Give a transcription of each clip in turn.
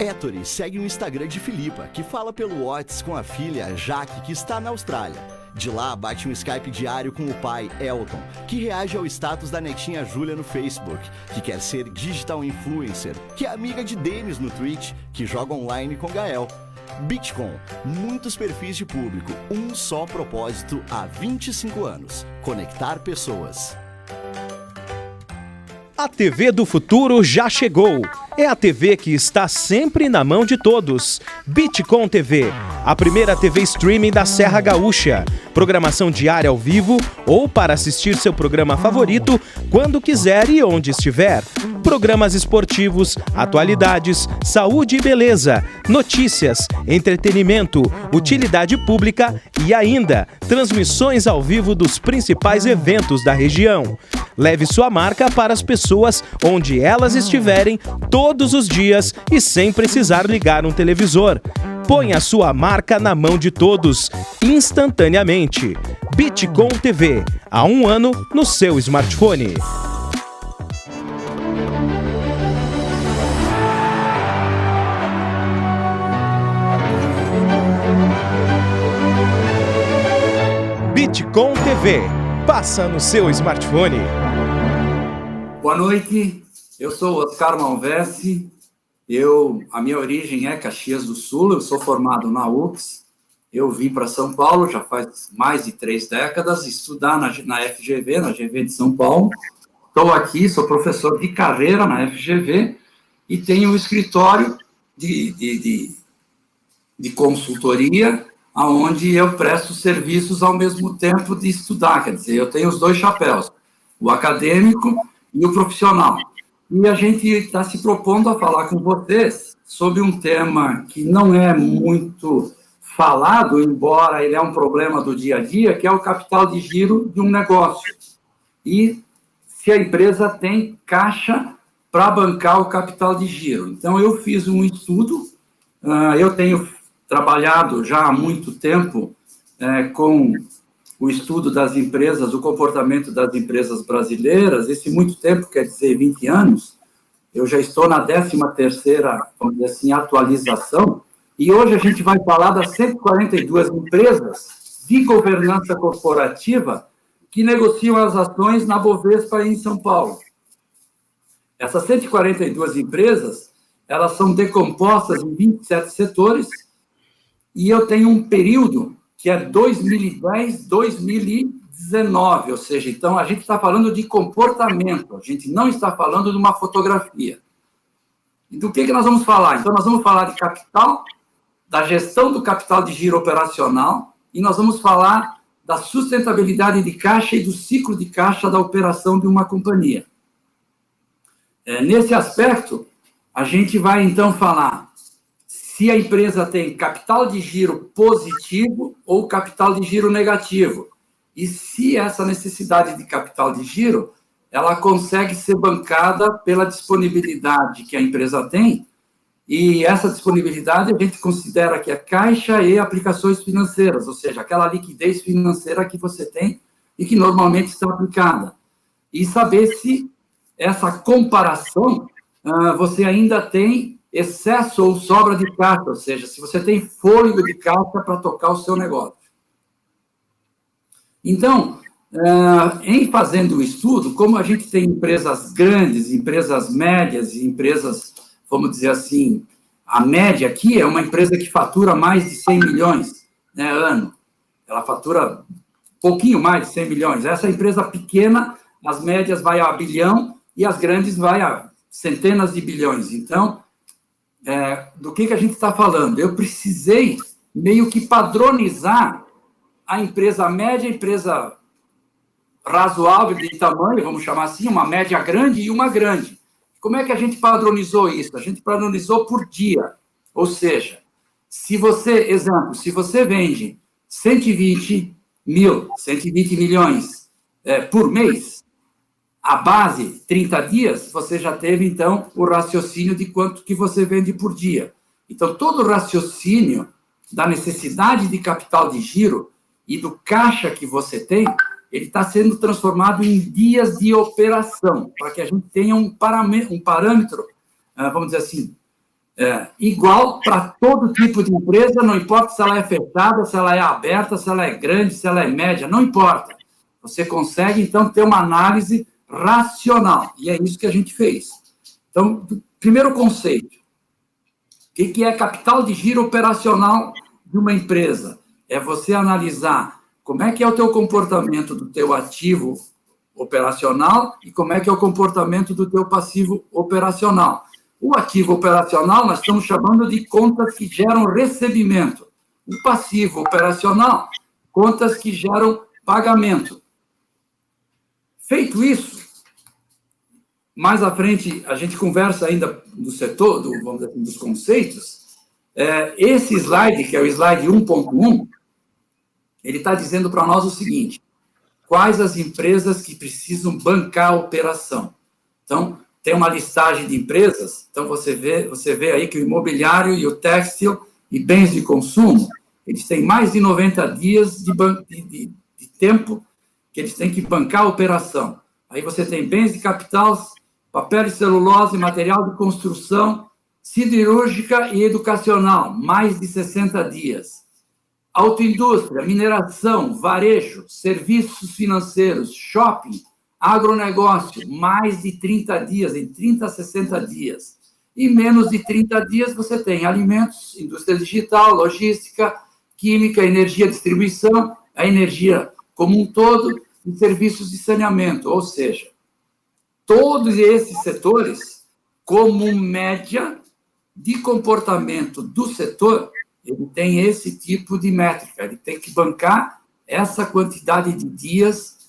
Ettore segue o Instagram de Filipa, que fala pelo WhatsApp com a filha Jaque, que está na Austrália. De lá, bate um Skype diário com o pai, Elton, que reage ao status da netinha Júlia no Facebook, que quer ser digital influencer, que é amiga de Denis no Twitch, que joga online com Gael. Bitcoin, muitos perfis de público, um só propósito há 25 anos, conectar pessoas. A TV do futuro já chegou. É a TV que está sempre na mão de todos. Bitcoin TV, a primeira TV streaming da Serra Gaúcha. Programação diária ao vivo ou para assistir seu programa favorito quando quiser e onde estiver. Programas esportivos, atualidades, saúde e beleza, notícias, entretenimento, utilidade pública e ainda transmissões ao vivo dos principais eventos da região. Leve sua marca para as pessoas onde elas estiverem todos os dias e sem precisar ligar um televisor. Põe a sua marca na mão de todos, instantaneamente. Bitcoin TV, há 1 ano no seu smartphone. Bitcoin TV, passa no seu smartphone. Boa noite, eu sou Oscar Malvesi, a minha origem é Caxias do Sul, eu sou formado na UFS, eu vim para São Paulo já faz mais de 3 décadas, estudar na FGV, na GV de São Paulo. Estou aqui, sou professor de carreira na FGV e tenho um escritório de consultoria, onde eu presto serviços ao mesmo tempo de estudar, quer dizer, eu tenho os 2 chapéus, o acadêmico e o profissional. E a gente está se propondo a falar com vocês sobre um tema que não é muito falado, embora ele é um problema do dia a dia, que é o capital de giro de um negócio. E se a empresa tem caixa para bancar o capital de giro. Então, eu fiz um estudo, eu tenho trabalhado já há muito tempo com o estudo das empresas, o comportamento das empresas brasileiras. Esse muito tempo quer dizer 20 anos. Eu já estou na 13ª, vamos dizer assim, atualização, e hoje a gente vai falar das 142 empresas de governança corporativa que negociam as ações na Bovespa em São Paulo. Essas 142 empresas, elas são decompostas em 27 setores, e eu tenho um período que é 2010-2019, ou seja, então a gente está falando de comportamento, a gente não está falando de uma fotografia. E do que nós vamos falar? Então, nós vamos falar de capital, da gestão do capital de giro operacional, e nós vamos falar da sustentabilidade de caixa e do ciclo de caixa da operação de uma companhia. Nesse aspecto, a gente vai, então, falar se a empresa tem capital de giro positivo ou capital de giro negativo. E se essa necessidade de capital de giro, ela consegue ser bancada pela disponibilidade que a empresa tem, e essa disponibilidade a gente considera que é caixa e aplicações financeiras, ou seja, aquela liquidez financeira que você tem e que normalmente está aplicada. E saber se essa comparação, você ainda tem excesso ou sobra de caixa, ou seja, se você tem fôlego de caixa para tocar o seu negócio. Então, em fazendo o estudo, como a gente tem empresas grandes, empresas médias e empresas, vamos dizer assim, a média aqui é uma empresa que fatura mais de 100 milhões, né, ano. Ela fatura um pouquinho mais de 100 milhões. Essa empresa pequena, as médias vai a bilhão e as grandes vai a centenas de bilhões. Então, do que a gente está falando? Eu precisei meio que padronizar a empresa média, a empresa razoável de tamanho, vamos chamar assim, uma média grande e uma grande. Como é que a gente padronizou isso? A gente padronizou por dia. Ou seja, se você vende 120 milhões por mês, a base, 30 dias, você já teve, então, o raciocínio de quanto que você vende por dia. Então, todo o raciocínio da necessidade de capital de giro e do caixa que você tem, ele está sendo transformado em dias de operação, para que a gente tenha um parâmetro, vamos dizer assim, igual para todo tipo de empresa, não importa se ela é fechada, se ela é aberta, se ela é grande, se ela é média, não importa. Você consegue, então, ter uma análise racional, e é isso que a gente fez. Então, primeiro conceito, o que é capital de giro operacional de uma empresa? É você analisar como é que é o teu comportamento do teu ativo operacional e como é que é o comportamento do teu passivo operacional. O ativo operacional nós estamos chamando de contas que geram recebimento. O passivo operacional, contas que geram pagamento. Feito isso, mais à frente a gente conversa ainda do setor, vamos dizer assim, dos conceitos. Esse slide, que é o slide 1.1, ele está dizendo para nós o seguinte: quais as empresas que precisam bancar a operação. Então, tem uma listagem de empresas, então você vê aí que o imobiliário e o têxtil e bens de consumo, eles têm mais de 90 dias de tempo que eles têm que bancar a operação. Aí você tem bens de capital, papel e celulose, material de construção, siderúrgica e educacional, mais de 60 dias. Autoindústria, mineração, varejo, serviços financeiros, shopping, agronegócio, mais de 30 dias, em 30 a 60 dias. E menos de 30 dias você tem alimentos, indústria digital, logística, química, energia, distribuição, a energia como um todo, e serviços de saneamento. Ou seja, todos esses setores, como média de comportamento do setor, ele tem esse tipo de métrica, ele tem que bancar essa quantidade de dias.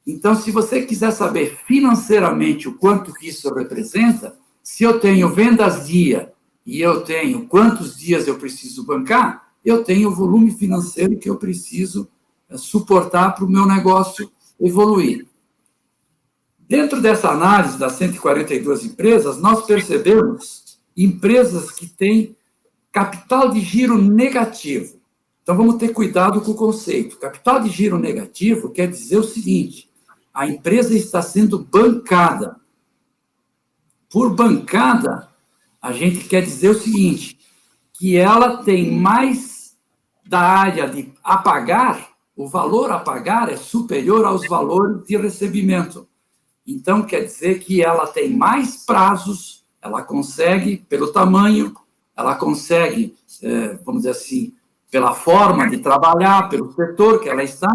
Então, se você quiser saber financeiramente o quanto que isso representa, se eu tenho vendas dia e eu tenho quantos dias eu preciso bancar, eu tenho o volume financeiro que eu preciso suportar para o meu negócio evoluir. Dentro dessa análise das 142 empresas, nós percebemos empresas que têm capital de giro negativo. Então, vamos ter cuidado com o conceito. Capital de giro negativo quer dizer o seguinte: a empresa está sendo bancada. Por bancada, a gente quer dizer o seguinte, que ela tem mais da área de a pagar, o valor a pagar é superior aos valores de recebimento. Então, quer dizer que ela tem mais prazos, ela consegue, pelo tamanho, ela consegue, vamos dizer assim, pela forma de trabalhar, pelo setor que ela está,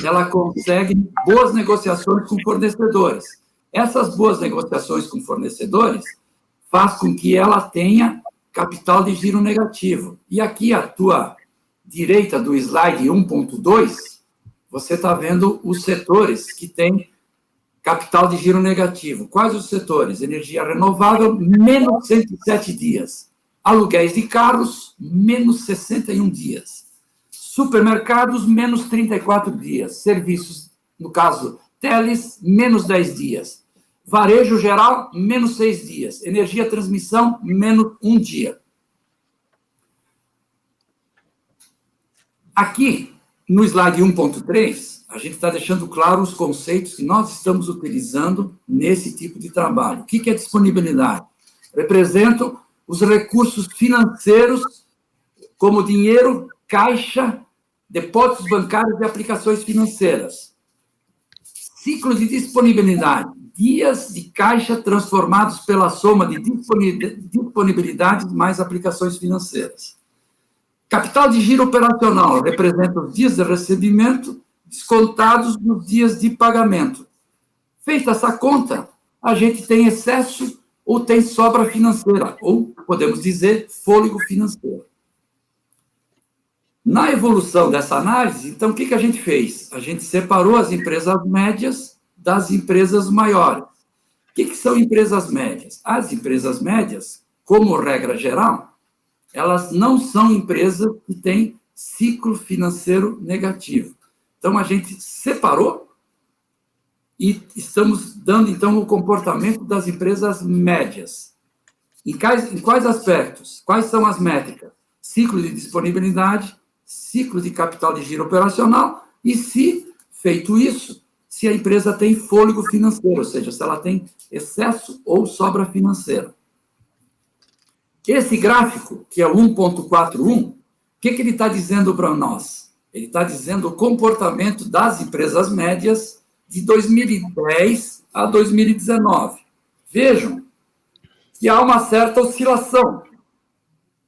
ela consegue boas negociações com fornecedores. Essas boas negociações com fornecedores faz com que ela tenha capital de giro negativo. E aqui, à tua direita do slide 1.2, você está vendo os setores que têm capital de giro negativo. Quais os setores? Energia renovável, menos 107 dias. Aluguéis de carros, menos 61 dias. Supermercados, menos 34 dias. Serviços, no caso, teles, menos 10 dias. Varejo geral, menos 6 dias. Energia transmissão, menos 1 dia. Aqui, no slide 1.3, a gente está deixando claro os conceitos que nós estamos utilizando nesse tipo de trabalho. O que é disponibilidade? Representam os recursos financeiros, como dinheiro, caixa, depósitos bancários e aplicações financeiras. Ciclo de disponibilidade, dias de caixa transformados pela soma de disponibilidade mais aplicações financeiras. Capital de giro operacional representa os dias de recebimento descontados nos dias de pagamento. Feita essa conta, a gente tem excesso ou tem sobra financeira, ou podemos dizer fôlego financeiro. Na evolução dessa análise, então, o que a gente fez? A gente separou as empresas médias das empresas maiores. O que são empresas médias? As empresas médias, como regra geral, elas não são empresas que têm ciclo financeiro negativo. Então, a gente separou e estamos dando, então, o comportamento das empresas médias. Em quais aspectos? Quais são as métricas? Ciclo de disponibilidade, ciclo de capital de giro operacional e, se feito isso, se a empresa tem fôlego financeiro, ou seja, se ela tem excesso ou sobra financeira. Esse gráfico, que é o 1.41, o que ele está dizendo para nós? Ele está dizendo o comportamento das empresas médias de 2010 a 2019. Vejam que há uma certa oscilação,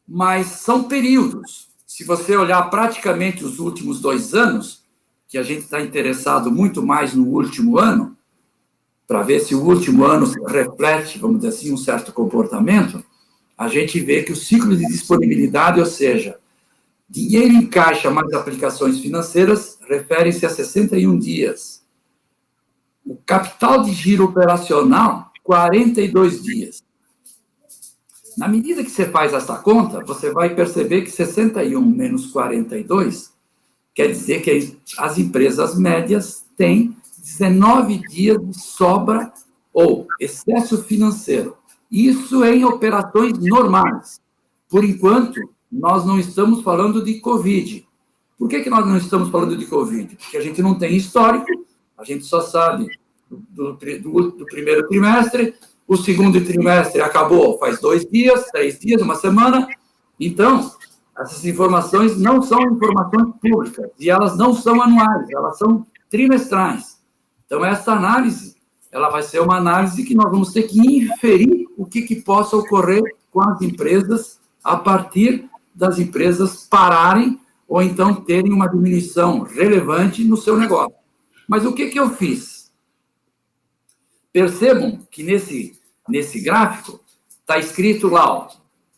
mas são períodos. Se você olhar praticamente os últimos 2 anos, que a gente está interessado muito mais no último ano, para ver se o último ano reflete, vamos dizer assim, um certo comportamento, a gente vê que o ciclo de disponibilidade, ou seja, dinheiro em caixa mais aplicações financeiras, refere-se a 61 dias. O capital de giro operacional, 42 dias. Na medida que você faz essa conta, você vai perceber que 61 menos 42 quer dizer que as empresas médias têm 19 dias de sobra ou excesso financeiro. Isso em operações normais. Por enquanto, nós não estamos falando de Covid. Por que nós não estamos falando de Covid? Porque a gente não tem histórico, a gente só sabe do primeiro trimestre, o segundo trimestre acabou faz 2 dias, 3 dias, 1 semana. Então, essas informações não são informações públicas e elas não são anuais, elas são trimestrais. Então, essa análise, ela vai ser uma análise que nós vamos ter que inferir o que possa ocorrer com as empresas a partir das empresas pararem ou então terem uma diminuição relevante no seu negócio. Mas o que eu fiz? Percebam que nesse gráfico está escrito lá, ó,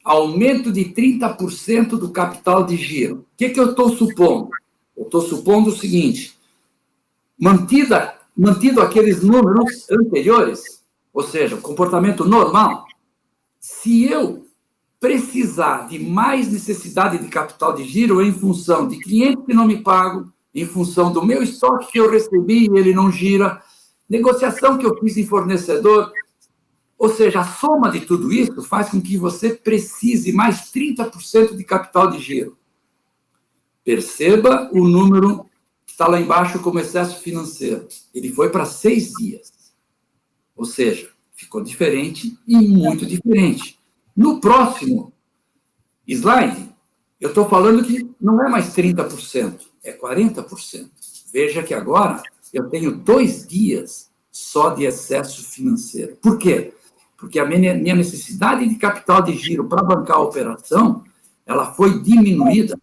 aumento de 30% do capital de giro. O que eu estou supondo? Eu estou supondo o seguinte, mantido aqueles números anteriores, ou seja, o comportamento normal, se eu precisar de mais necessidade de capital de giro em função de clientes que não me pagam, em função do meu estoque que eu recebi e ele não gira, negociação que eu fiz em fornecedor, ou seja, a soma de tudo isso faz com que você precise mais 30% de capital de giro. Perceba o número que está lá embaixo como excesso financeiro. Ele foi para 6 dias. Ou seja, ficou diferente e muito diferente. No próximo slide, eu estou falando que não é mais 30%, é 40%. Veja que agora eu tenho 2 dias só de excesso financeiro. Por quê? Porque a minha necessidade de capital de giro para bancar a operação, ela foi diminuída.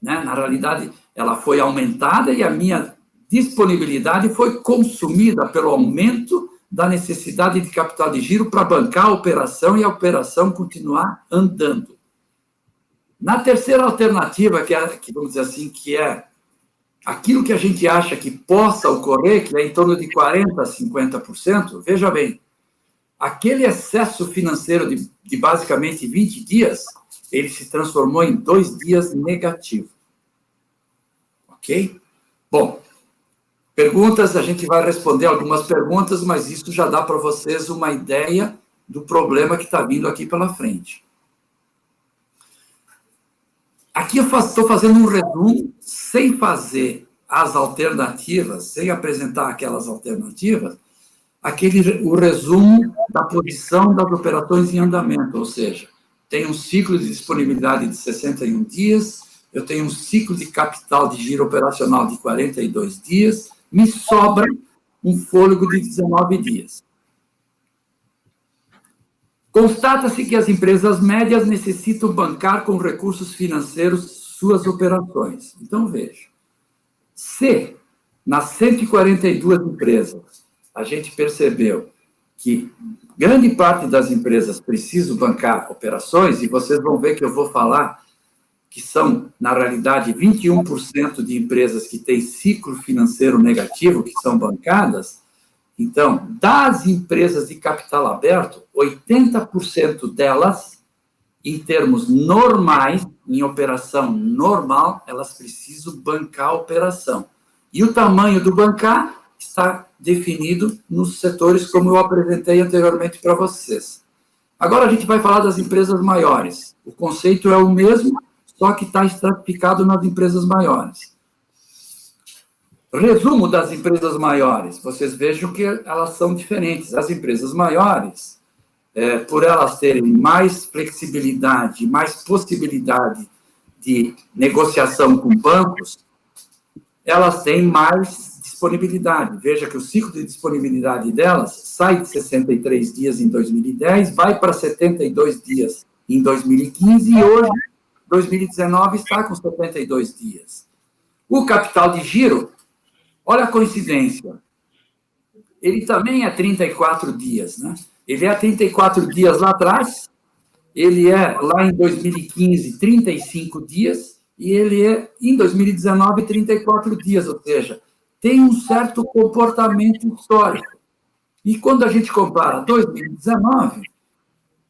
Né? Na realidade, ela foi aumentada e a minha disponibilidade foi consumida pelo aumento da necessidade de capital de giro para bancar a operação e a operação continuar andando. Na terceira alternativa, que vamos dizer assim, que é aquilo que a gente acha que possa ocorrer, que é em torno de 40% a 50%, veja bem, aquele excesso financeiro de basicamente 20 dias, ele se transformou em 2 dias negativo. Ok? Bom, perguntas, a gente vai responder algumas perguntas, mas isso já dá para vocês uma ideia do problema que está vindo aqui pela frente. Aqui eu estou fazendo um resumo, sem fazer as alternativas, sem apresentar aquelas alternativas, o resumo da posição das operações em andamento, ou seja, tem um ciclo de disponibilidade de 61 dias, eu tenho um ciclo de capital de giro operacional de 42 dias, me sobra um fôlego de 19 dias. Constata-se que as empresas médias necessitam bancar com recursos financeiros suas operações. Então, veja, se nas 142 empresas a gente percebeu que grande parte das empresas precisam bancar operações, e vocês vão ver que eu vou falar que são, na realidade, 21% de empresas que têm ciclo financeiro negativo, que são bancadas. Então, das empresas de capital aberto, 80% delas, em termos normais, em operação normal, elas precisam bancar a operação. E o tamanho do bancar está definido nos setores, como eu apresentei anteriormente para vocês. Agora a gente vai falar das empresas maiores. O conceito é o mesmo, só que está estratificado nas empresas maiores. Resumo das empresas maiores. Vocês vejam que elas são diferentes. As empresas maiores, por elas terem mais flexibilidade, mais possibilidade de negociação com bancos, elas têm mais disponibilidade. Veja que o ciclo de disponibilidade delas sai de 63 dias em 2010, vai para 72 dias em 2015 e hoje, 2019, está com 72 dias. O capital de giro, olha a coincidência, ele também é 34 dias, né? Ele é 34 dias lá atrás, ele é lá em 2015 35 dias e ele é em 2019 34 dias, ou seja, tem um certo comportamento histórico. E quando a gente compara 2019,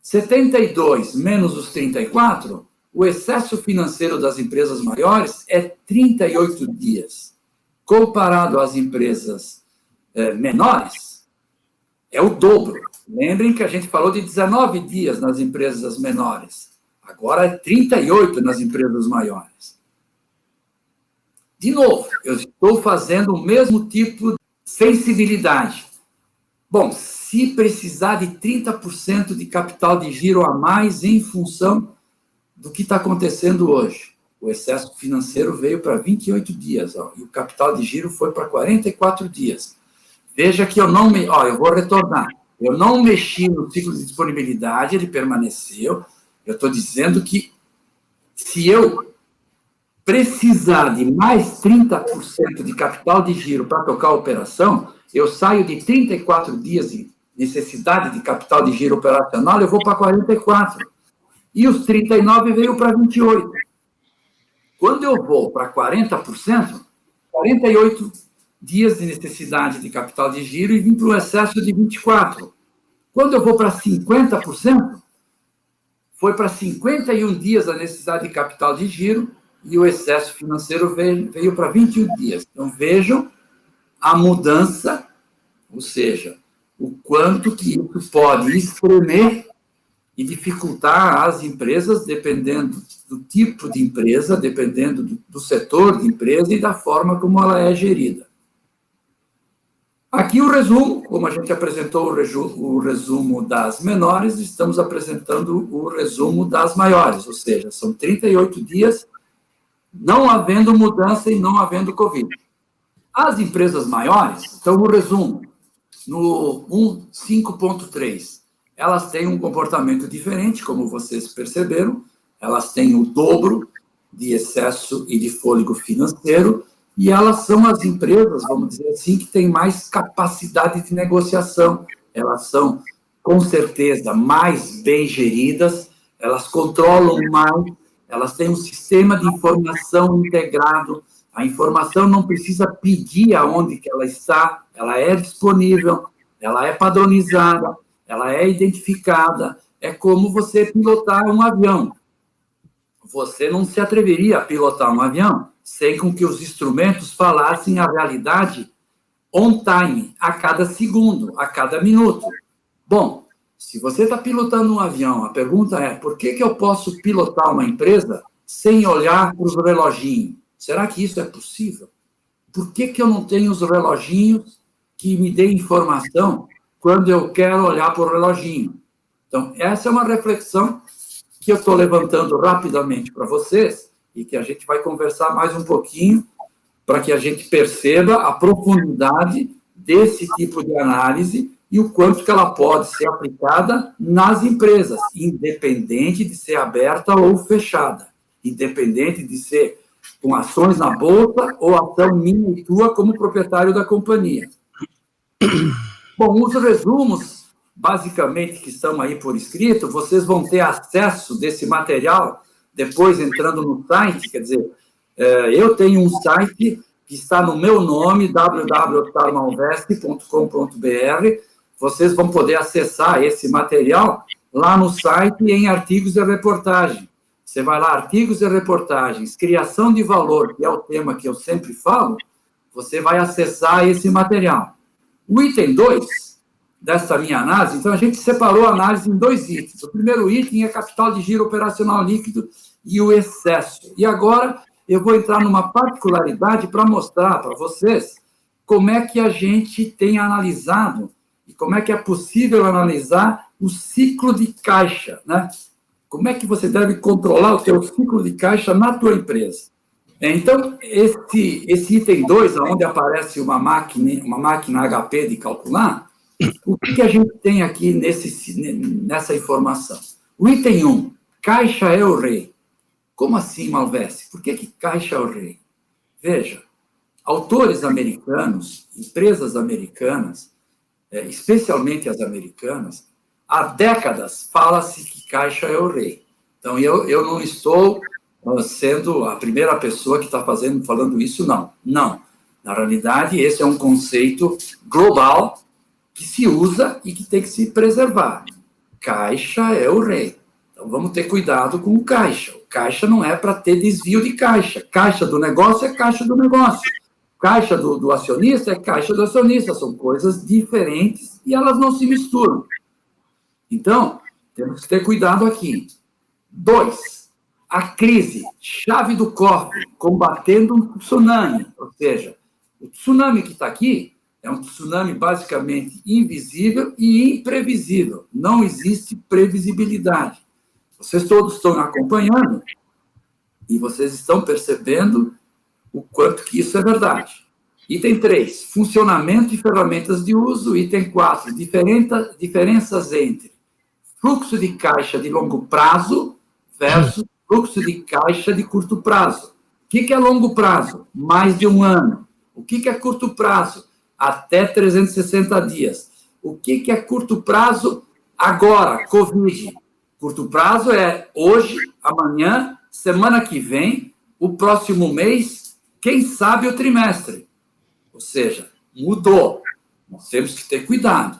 72 menos os 34, o excesso financeiro das empresas maiores é 38 dias. Comparado às empresas menores, é o dobro. Lembrem que a gente falou de 19 dias nas empresas menores. Agora é 38 nas empresas maiores. De novo, eu estou fazendo o mesmo tipo de sensibilidade. Bom, se precisar de 30% de capital de giro a mais em função do que está acontecendo hoje, o excesso financeiro veio para 28 dias, ó, e o capital de giro foi para 44 dias. Veja que eu vou retornar. Eu não mexi no ciclo de disponibilidade, ele permaneceu. Eu estou dizendo que se eu precisar de mais 30% de capital de giro para tocar a operação, eu saio de 34 dias de necessidade de capital de giro operacional, eu vou para 44. E os 39 veio para 28. Quando eu vou para 40%, 48 dias de necessidade de capital de giro e vim para o excesso de 24. Quando eu vou para 50%, foi para 51 dias a necessidade de capital de giro e o excesso financeiro veio para 21 dias. Então, vejam a mudança, ou seja, o quanto que isso pode espremer e dificultar as empresas, dependendo do tipo de empresa, dependendo do setor de empresa e da forma como ela é gerida. Aqui o resumo, como a gente apresentou o resumo das menores, estamos apresentando o resumo das maiores, ou seja, são 38 dias, não havendo mudança e não havendo Covid. As empresas maiores, então o resumo, no 5.3, elas têm um comportamento diferente, como vocês perceberam, elas têm o dobro de excesso e de fôlego financeiro, e elas são as empresas, vamos dizer assim, que têm mais capacidade de negociação. Elas são, com certeza, mais bem geridas, elas controlam mais, elas têm um sistema de informação integrado, a informação não precisa pedir aonde que ela está, ela é disponível, ela é padronizada, ela é identificada, é como você pilotar um avião. Você não se atreveria a pilotar um avião sem com que os instrumentos falassem a realidade on time, a cada segundo, a cada minuto. Bom, se você está pilotando um avião, a pergunta é, por que eu posso pilotar uma empresa sem olhar para os reloginhos? Será que isso é possível? Por que eu não tenho os reloginhos que me dêem informação quando eu quero olhar para o reloginho? Então, essa é uma reflexão que eu estou levantando rapidamente para vocês e que a gente vai conversar mais um pouquinho para que a gente perceba a profundidade desse tipo de análise e o quanto que ela pode ser aplicada nas empresas, independente de ser aberta ou fechada, independente de ser com ações na bolsa ou ação minha e tua como proprietário da companhia. Bom, os resumos, basicamente, que estão aí por escrito, vocês vão ter acesso desse material depois entrando no site, quer dizer, eu tenho um site que está no meu nome, www.ostarmalveste.com.br, vocês vão poder acessar esse material lá no site em artigos e reportagem. Você vai lá, artigos e reportagens, criação de valor, que é o tema que eu sempre falo, você vai acessar esse material. O item 2 dessa minha análise, então a gente separou a análise em 2 itens. O primeiro item é capital de giro operacional líquido e o excesso. E agora eu vou entrar numa particularidade para mostrar para vocês como é que a gente tem analisado e como é que é possível analisar o ciclo de caixa, né? Como é que você deve controlar o seu ciclo de caixa na tua empresa? Então, esse item 2, onde aparece uma máquina HP de calcular, o que a gente tem aqui nessa informação? O item 1, caixa é o rei. Como assim, Malvese? Por que caixa é o rei? Veja, autores americanos, empresas americanas, especialmente as americanas, há décadas fala-se que caixa é o rei. Então, eu não estou sendo a primeira pessoa que está falando isso, não. Não. Na realidade, esse é um conceito global que se usa e que tem que se preservar. Caixa é o rei. Então, vamos ter cuidado com o caixa. O caixa não é para ter desvio de caixa. Caixa do negócio é caixa do negócio. Caixa do acionista é caixa do acionista. São coisas diferentes e elas não se misturam. Então, temos que ter cuidado aqui. 2, a crise, chave do cofre, combatendo um tsunami. Ou seja, o tsunami que está aqui é um tsunami basicamente invisível e imprevisível. Não existe previsibilidade. Vocês todos estão acompanhando e vocês estão percebendo o quanto que isso é verdade. Item 3, funcionamento e ferramentas de uso. Item 4, diferenças entre fluxo de caixa de longo prazo versus fluxo de caixa de curto prazo. O que é longo prazo? Mais de um ano. O que é curto prazo? Até 360 dias. O que é curto prazo? Agora, Covid. Curto prazo é hoje, amanhã, semana que vem, o próximo mês, quem sabe o trimestre. Ou seja, mudou. Nós temos que ter cuidado.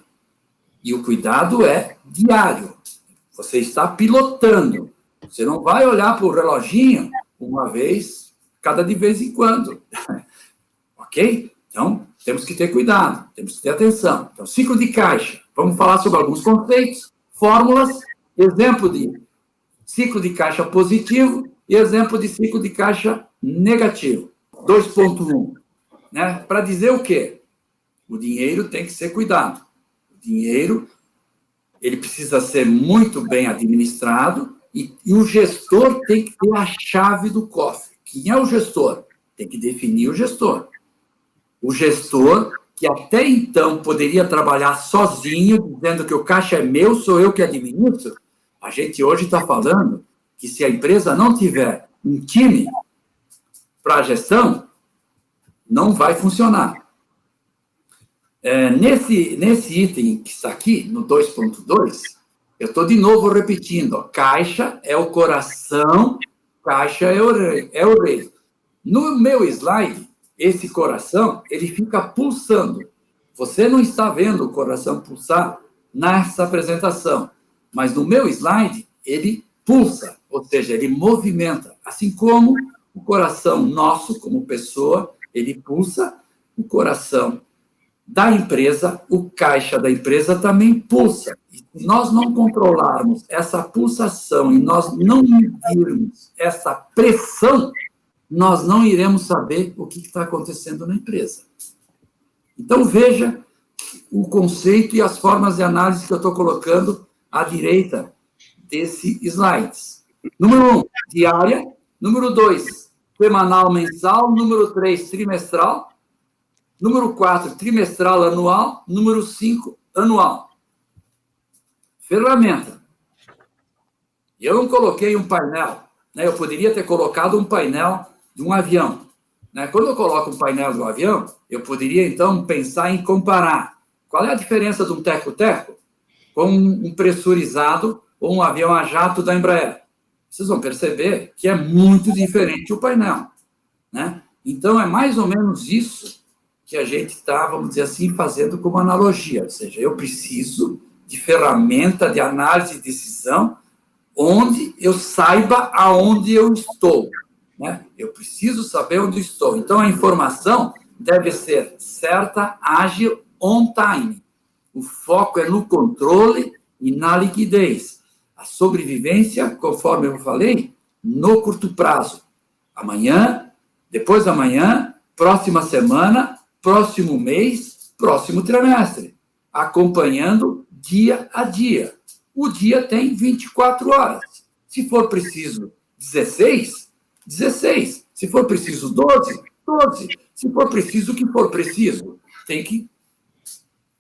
E o cuidado é diário. Você está pilotando. Você não vai olhar para o reloginho uma vez, de vez em quando. Ok? Então, temos que ter cuidado, temos que ter atenção. Então, ciclo de caixa. Vamos falar sobre alguns conceitos, fórmulas, exemplo de ciclo de caixa positivo e exemplo de ciclo de caixa negativo. 2.1. Né? Para dizer o quê? O dinheiro tem que ser cuidado. O dinheiro, ele precisa ser muito bem administrado e o gestor tem que ter a chave do cofre. Quem é o gestor? Tem que definir o gestor. O gestor, que até então poderia trabalhar sozinho, dizendo que o caixa é meu, sou eu que administro, a gente hoje está falando que se a empresa não tiver um time para a gestão, não vai funcionar. Nesse item que está aqui, no 2.2, eu estou de novo repetindo, ó, caixa é o coração, caixa é o rei. No meu slide, esse coração, ele fica pulsando. Você não está vendo o coração pulsar nessa apresentação, mas no meu slide, ele pulsa, ou seja, ele movimenta. Assim como o coração nosso, como pessoa, ele pulsa, o coração da empresa, o caixa da empresa também pulsa. E se nós não controlarmos essa pulsação e nós não medirmos essa pressão, nós não iremos saber o que está acontecendo na empresa. Então, veja o conceito e as formas de análise que eu estou colocando à direita desse slides. Número 1, diária. Número 2, semanal, mensal. Número 3, trimestral. Número 4, trimestral, anual. Número 5, anual. Ferramenta. Eu não coloquei um painel, né? Eu poderia ter colocado um painel de um avião. Né? Quando eu coloco um painel do avião, eu poderia, então, pensar em comparar. Qual é a diferença de um teco-teco com um pressurizado ou um avião a jato da Embraer? Vocês vão perceber que é muito diferente o painel. Né? Então, é mais ou menos isso que a gente está, vamos dizer assim, fazendo como analogia. Ou seja, eu preciso de ferramenta de análise de decisão onde eu saiba aonde eu estou. Né? Eu preciso saber onde estou. Então, a informação deve ser certa, ágil, on time. O foco é no controle e na liquidez. A sobrevivência, conforme eu falei, no curto prazo. Amanhã, depois da manhã, próxima semana, próximo mês, próximo trimestre. Acompanhando dia a dia. o dia tem 24 horas. Se for preciso 16, 16. Se for preciso 12, 12. Se for preciso o que for preciso, tem que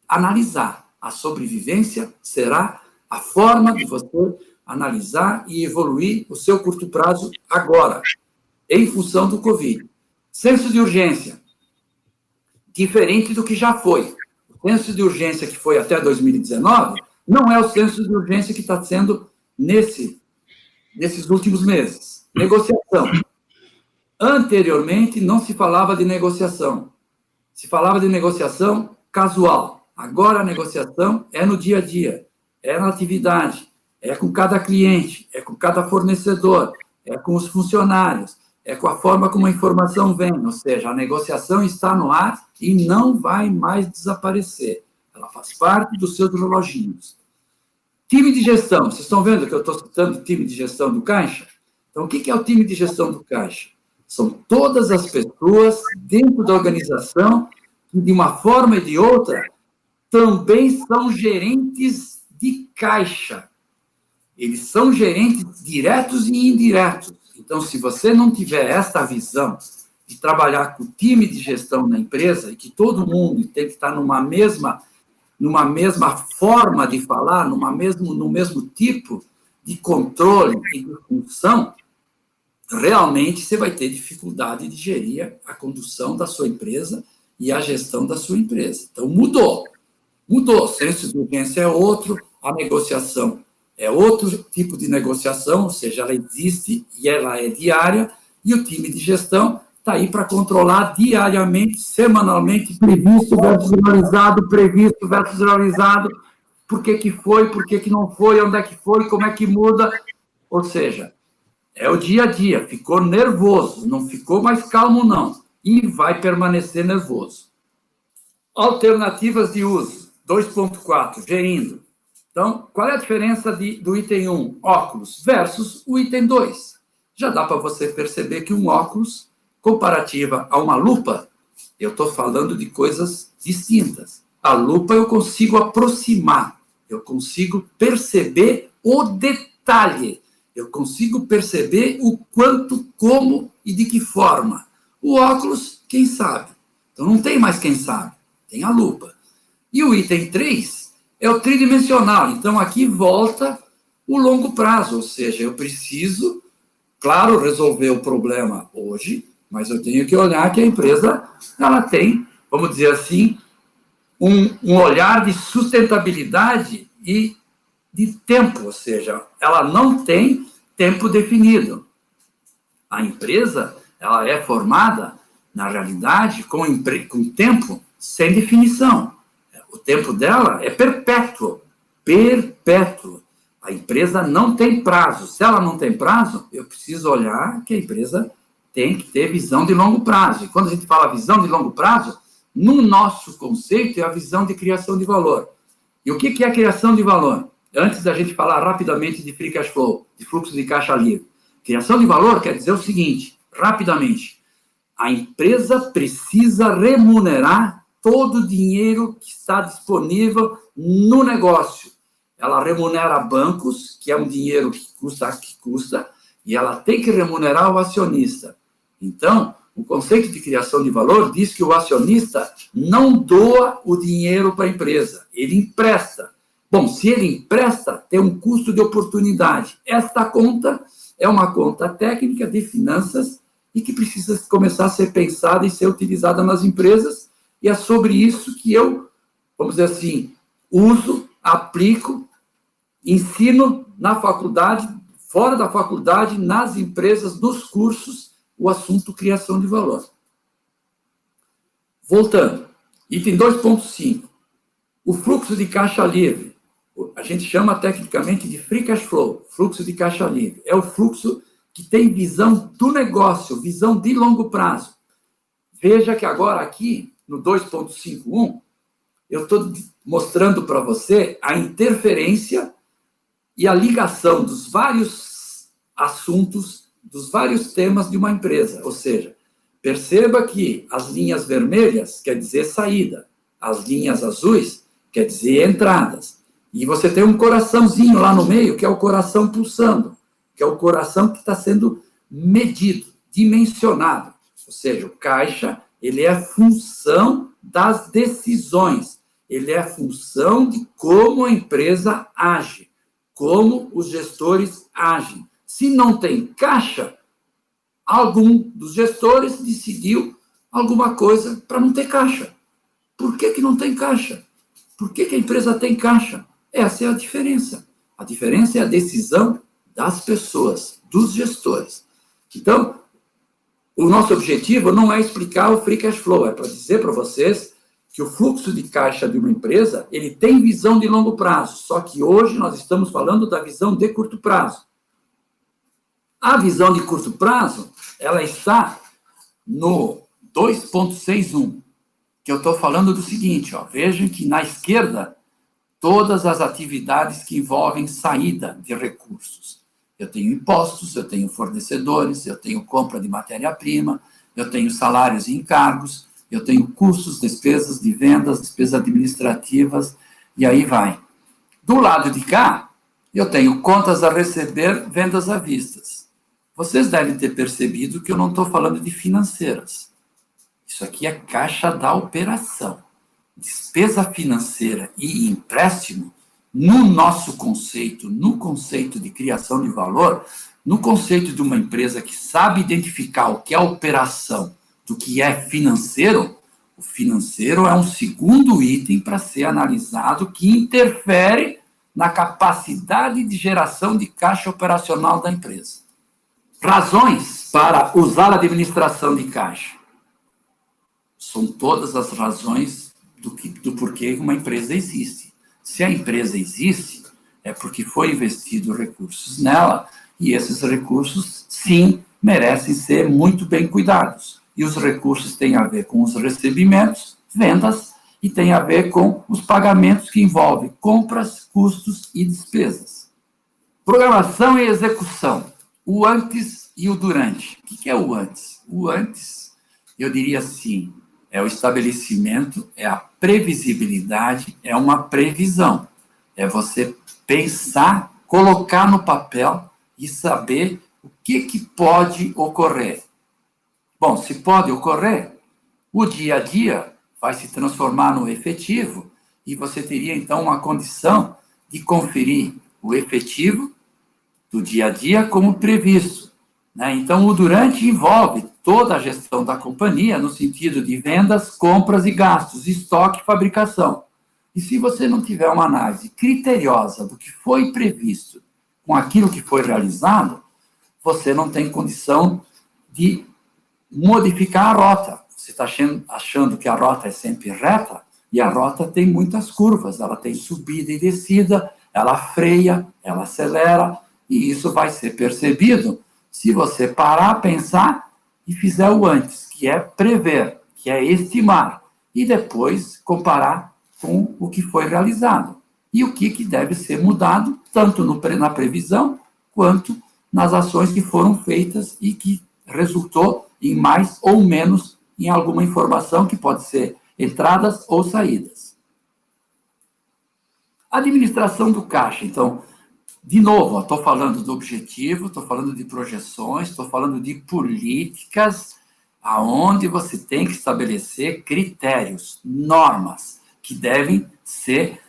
analisar. A sobrevivência será a forma de você analisar e evoluir o seu curto prazo agora, em função do Covid. Senso de urgência, diferente do que já foi. O senso de urgência que foi até 2019 não é o senso de urgência que está sendo nesses últimos meses. Negociação. Anteriormente, não se falava de negociação. Se falava de negociação casual. Agora, a negociação é no dia a dia, é na atividade, é com cada cliente, é com cada fornecedor, é com os funcionários, é com a forma como a informação vem. Ou seja, a negociação está no ar e não vai mais desaparecer. Ela faz parte dos seus reloginhos. Time de gestão. Vocês estão vendo que eu estou citando time de gestão do Caixa? Então, o que é o time de gestão do Caixa? São todas as pessoas dentro da organização que, de uma forma e de outra, também são gerentes de caixa. Eles são gerentes diretos e indiretos. Então, se você não tiver esta visão de trabalhar com o time de gestão na empresa, e que todo mundo tem que estar numa mesma forma de falar, no mesmo tipo de controle e de função, realmente você vai ter dificuldade de gerir a condução da sua empresa e a gestão da sua empresa. Então, mudou. O senso de urgência é outro, a negociação é outro tipo de negociação, ou seja, ela existe e ela é diária, e o time de gestão está aí para controlar diariamente, semanalmente, previsto versus realizado, por que foi, por que não foi, onde é que foi, como é que muda. Ou seja, é o dia a dia, ficou nervoso, não ficou mais calmo, não, e vai permanecer nervoso. Alternativas de uso, 2.4, gerindo. Então, qual é a diferença do item 1, óculos, versus o item 2? Já dá para você perceber que um óculos, comparativa a uma lupa, eu estou falando de coisas distintas. A lupa eu consigo aproximar, eu consigo perceber o detalhe, eu consigo perceber o quanto, como e de que forma. O óculos, quem sabe? Então, não tem mais quem sabe, tem a lupa. E o item 3 é o tridimensional. Então, aqui volta o longo prazo, ou seja, eu preciso, claro, resolver o problema hoje, mas eu tenho que olhar que a empresa ela tem, vamos dizer assim, um olhar de sustentabilidade e de tempo, ou seja, ela não tem tempo definido. A empresa ela é formada, na realidade, com tempo sem definição. O tempo dela é perpétuo. A empresa não tem prazo. Se ela não tem prazo, eu preciso olhar que a empresa tem que ter visão de longo prazo. E quando a gente fala visão de longo prazo, no nosso conceito é a visão de criação de valor. E o que é a criação de valor? Antes da gente falar rapidamente de free cash flow, de fluxo de caixa livre. Criação de valor quer dizer o seguinte, rapidamente. A empresa precisa remunerar todo o dinheiro que está disponível no negócio. Ela remunera bancos, que é um dinheiro que custa, e ela tem que remunerar o acionista. Então, o conceito de criação de valor diz que o acionista não doa o dinheiro para a empresa, ele empresta. Bom, se ele empresta, tem um custo de oportunidade. Esta conta é uma conta técnica de finanças e que precisa começar a ser pensada e ser utilizada nas empresas. E é sobre isso que eu, vamos dizer assim, uso, aplico, ensino na faculdade, fora da faculdade, nas empresas, nos cursos, o assunto criação de valor. Voltando, item 2.5, o fluxo de caixa livre. A gente chama tecnicamente de free cash flow, fluxo de caixa livre. É o fluxo que tem visão do negócio, visão de longo prazo. Veja que agora aqui, no 2.51, eu estou mostrando para você a interferência e a ligação dos vários assuntos, dos vários temas de uma empresa. Ou seja, perceba que as linhas vermelhas quer dizer saída, as linhas azuis quer dizer entradas. E você tem um coraçãozinho lá no meio, que é o coração pulsando, que é o coração que está sendo medido, dimensionado. Ou seja, o caixa, ele é a função das decisões, ele é a função de como a empresa age, como os gestores agem. Se não tem caixa, algum dos gestores decidiu alguma coisa para não ter caixa. Por que não tem caixa? Por que a empresa tem caixa? Essa é a diferença. A diferença é a decisão das pessoas, dos gestores. Então, o nosso objetivo não é explicar o free cash flow, é para dizer para vocês que o fluxo de caixa de uma empresa, ele tem visão de longo prazo, só que hoje nós estamos falando da visão de curto prazo. A visão de curto prazo, ela está no 2.61, que eu estou falando do seguinte, ó, vejam que na esquerda, todas as atividades que envolvem saída de recursos. Eu tenho impostos, eu tenho fornecedores, eu tenho compra de matéria-prima, eu tenho salários e encargos, eu tenho custos, despesas de vendas, despesas administrativas, e aí vai. Do lado de cá, eu tenho contas a receber, vendas à vista. Vocês devem ter percebido que eu não estou falando de financeiras. Isso aqui é caixa da operação. Despesa financeira e empréstimo, no nosso conceito, no conceito de criação de valor, no conceito de uma empresa que sabe identificar o que é operação do que é financeiro, o financeiro é um segundo item para ser analisado que interfere na capacidade de geração de caixa operacional da empresa. Razões para usar a administração de caixa. São todas as razões do porquê uma empresa existe. Se a empresa existe, é porque foi investido recursos nela, e esses recursos, sim, merecem ser muito bem cuidados. E os recursos têm a ver com os recebimentos, vendas, e tem a ver com os pagamentos que envolvem compras, custos e despesas. Programação e execução. O antes e o durante. O que é o antes? O antes, eu diria assim, é o estabelecimento, é a previsibilidade, é uma previsão. É você pensar, colocar no papel e saber o que pode ocorrer. Bom, se pode ocorrer, o dia a dia vai se transformar no efetivo e você teria, então, uma condição de conferir o efetivo do dia a dia como previsto, né? Então, o durante envolve toda a gestão da companhia no sentido de vendas, compras e gastos, estoque e fabricação. E se você não tiver uma análise criteriosa do que foi previsto com aquilo que foi realizado, você não tem condição de modificar a rota. Você está achando que a rota é sempre reta, e a rota tem muitas curvas, ela tem subida e descida, ela freia, ela acelera, e isso vai ser percebido se você parar, pensar e fizer o antes, que é prever, que é estimar, e depois comparar com o que foi realizado. E o que deve ser mudado, tanto na previsão, quanto nas ações que foram feitas e que resultou em mais ou menos em alguma informação que pode ser entradas ou saídas. Administração do caixa. Então, de novo, estou falando do objetivo, estou falando de projeções, estou falando de políticas, aonde você tem que estabelecer critérios, normas, que devem ser,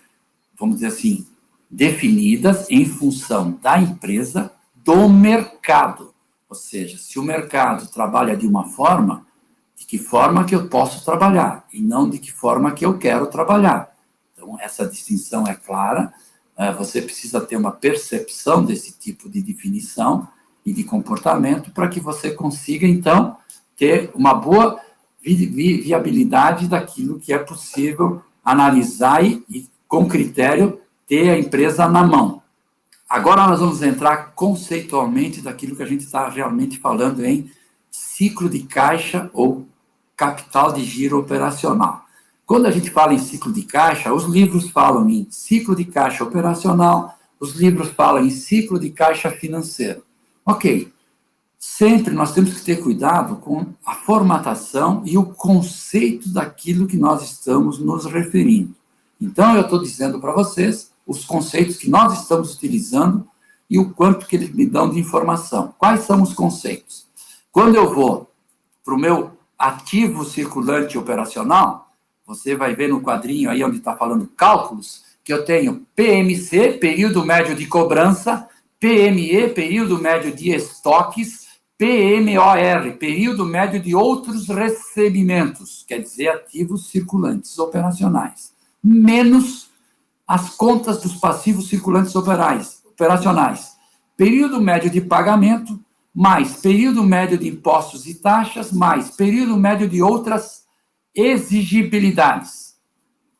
vamos dizer assim, definidas em função da empresa, do mercado. Ou seja, se o mercado trabalha de uma forma, de que forma que eu posso trabalhar, e não de que forma que eu quero trabalhar. Então, essa distinção é clara. Você precisa ter uma percepção desse tipo de definição e de comportamento para que você consiga, então, ter uma boa viabilidade daquilo que é possível analisar e com critério, ter a empresa na mão. Agora nós vamos entrar conceitualmente daquilo que a gente está realmente falando em ciclo de caixa ou capital de giro operacional. Quando a gente fala em ciclo de caixa, os livros falam em ciclo de caixa operacional, os livros falam em ciclo de caixa financeiro. Ok, sempre nós temos que ter cuidado com a formatação e o conceito daquilo que nós estamos nos referindo. Então, eu estou dizendo para vocês os conceitos que nós estamos utilizando e o quanto que eles me dão de informação. Quais são os conceitos? Quando eu vou para o meu ativo circulante operacional, você vai ver no quadrinho aí onde está falando cálculos, que eu tenho PMC, período médio de cobrança, PME, período médio de estoques, PMOR, período médio de outros recebimentos, quer dizer, ativos circulantes operacionais, menos as contas dos passivos circulantes operacionais, período médio de pagamento, mais período médio de impostos e taxas, mais período médio de outras exigibilidades.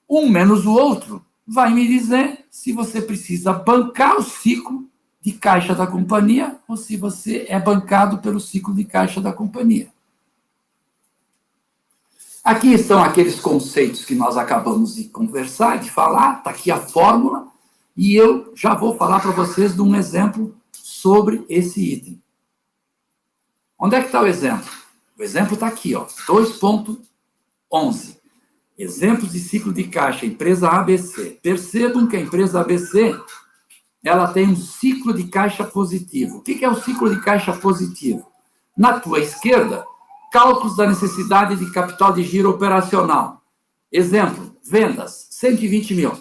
Um menos o outro vai me dizer se você precisa bancar o ciclo de caixa da companhia ou se você é bancado pelo ciclo de caixa da companhia. Aqui estão aqueles conceitos que nós acabamos de conversar, de falar, está aqui a fórmula, e eu já vou falar para vocês de um exemplo sobre esse item. Onde é que está o exemplo? O exemplo está aqui, ó, 2.11. Exemplos de ciclo de caixa, empresa ABC. Percebam que a empresa ABC, ela tem um ciclo de caixa positivo. O que é o ciclo de caixa positivo? Na tua esquerda, cálculos da necessidade de capital de giro operacional. Exemplo, vendas, 120 mil.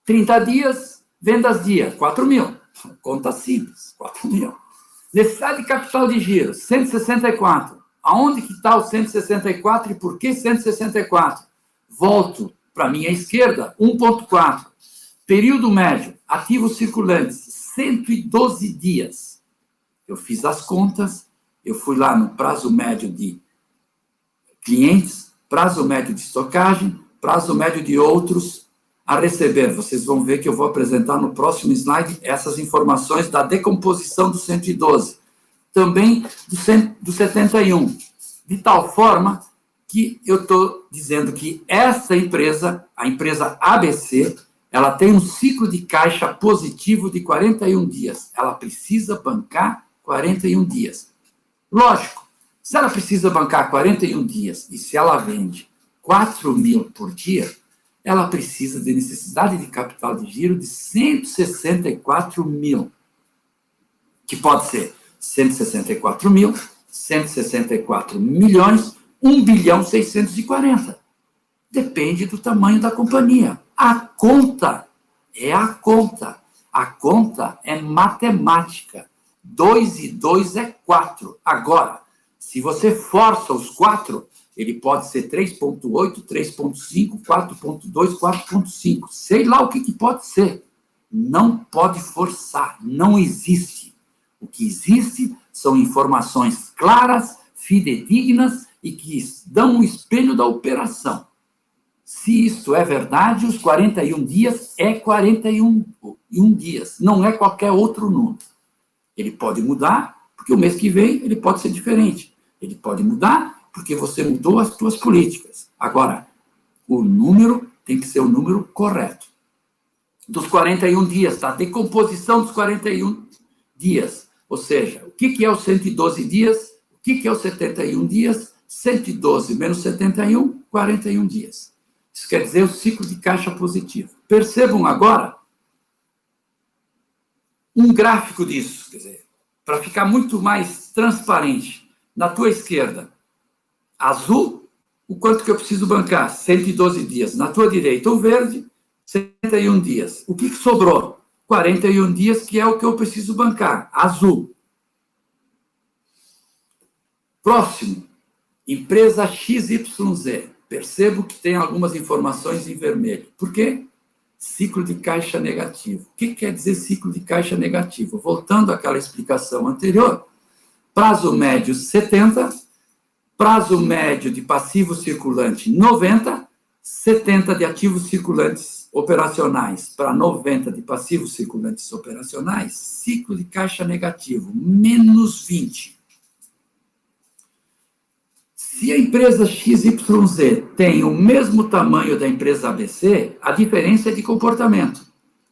30 dias, vendas dia, 4 mil. Conta simples, 4 mil. Necessidade de capital de giro, 164. Aonde que está o 164 e por que 164? Volto para a minha esquerda, 1.4. Período médio, ativos circulantes, 112 dias. Eu fiz as contas, eu fui lá no prazo médio de clientes, prazo médio de estocagem, prazo médio de outros a receber. Vocês vão ver que eu vou apresentar no próximo slide essas informações da decomposição do 112. Também do 71. De tal forma que eu estou dizendo que essa empresa, a empresa ABC, ela tem um ciclo de caixa positivo de 41 dias. Ela precisa bancar 41 dias. Lógico, se ela precisa bancar 41 dias e se ela vende 4 mil por dia, ela precisa de necessidade de capital de giro de 164 mil, que pode ser 164 mil, 164 milhões, 1 bilhão 640. Depende do tamanho da companhia. A conta é a conta. A conta é matemática. 2 e 2 é 4. Agora, se você força os 4, ele pode ser 3.8, 3.5, 4.2, 4.5. Sei lá o que pode ser. Não pode forçar. Não existe. O que existe são informações claras, fidedignas e que dão um espelho da operação. Se isso é verdade, os 41 dias é 41 dias, não é qualquer outro número. Ele pode mudar, porque o mês que vem ele pode ser diferente. Ele pode mudar, porque você mudou as suas políticas. Agora, o número tem que ser o número correto. Dos 41 dias, da decomposição dos 41 dias. Ou seja, o que é os 112 dias? O que é os 71 dias? 112 menos 71, 41 dias. Isso quer dizer o ciclo de caixa positivo. Percebam agora um gráfico disso, quer dizer, para ficar muito mais transparente. Na tua esquerda, azul, o quanto que eu preciso bancar? 112 dias. Na tua direita, o verde, 71 dias. O que sobrou? 41 dias, que é o que eu preciso bancar. Azul. Próximo, empresa XYZ. Percebo que tem algumas informações em vermelho. Por quê? Ciclo de caixa negativo. O que quer dizer ciclo de caixa negativo? Voltando àquela explicação anterior, prazo médio 70, prazo médio de passivo circulante 90, 70 de ativos circulantes operacionais para 90 de passivos circulantes operacionais, ciclo de caixa negativo, menos 20. Se a empresa XYZ tem o mesmo tamanho da empresa ABC, a diferença é de comportamento.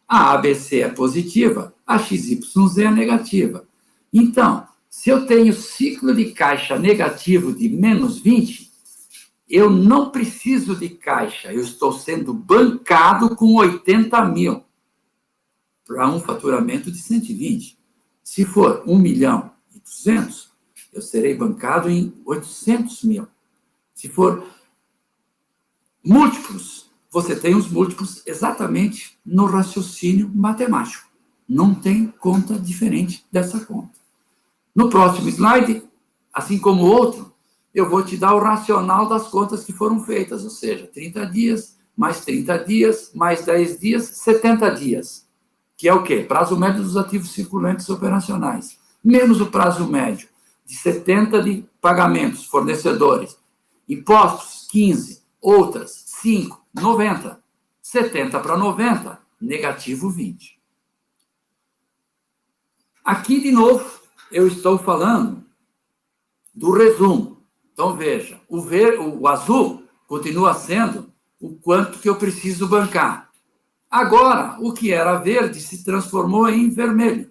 A ABC é positiva, a XYZ é negativa. Então, se eu tenho ciclo de caixa negativo de menos 20, eu não preciso de caixa, eu estou sendo bancado com 80 mil para um faturamento de 120. Se for 1.200.000, eu serei bancado em 800 mil. Se for múltiplos, você tem os múltiplos exatamente no raciocínio matemático. Não tem conta diferente dessa conta. No próximo slide, assim como o outro, eu vou te dar o racional das contas que foram feitas, ou seja, 30 dias, mais 30 dias, mais 10 dias, 70 dias. Que é o quê? Prazo médio dos ativos circulantes operacionais. Menos o prazo médio de 70 de pagamentos, fornecedores. Impostos, 15. Outras, 5. 90. 70 para 90, negativo 20. Aqui, de novo, eu estou falando do resumo. Então, veja, o azul continua sendo o quanto que eu preciso bancar. Agora, o que era verde se transformou em vermelho.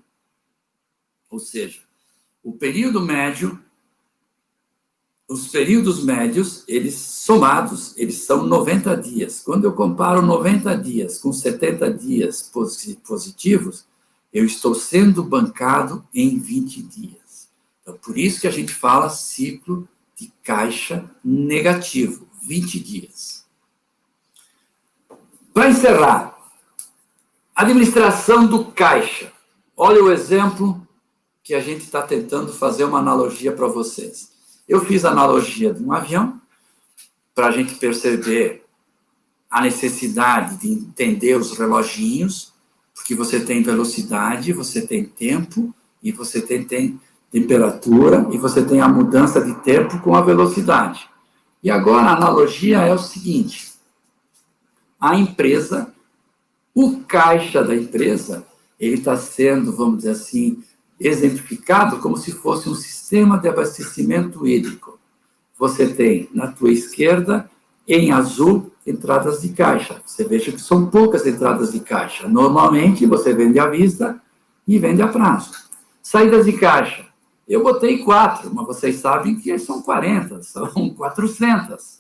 Ou seja, o período médio, os períodos médios, eles somados, eles são 90 dias. Quando eu comparo 90 dias com 70 dias positivos, eu estou sendo bancado em 20 dias. Então, por isso que a gente fala ciclo de caixa negativo, 20 dias. Para encerrar, administração do caixa. Olha o exemplo que a gente está tentando fazer uma analogia para vocês. Eu fiz a analogia de um avião, para a gente perceber a necessidade de entender os reloginhos, porque você tem velocidade, você tem tempo, e você tem temperatura, e você tem a mudança de tempo com a velocidade. E agora a analogia é o seguinte: a empresa, o caixa da empresa, ele está sendo, vamos dizer assim, exemplificado como se fosse um sistema de abastecimento hídrico. Você tem, na tua esquerda, em azul, entradas de caixa. Você veja que são poucas entradas de caixa. Normalmente, você vende à vista e vende a prazo. Saídas de caixa. Eu botei 4, mas vocês sabem que são 40, são 400.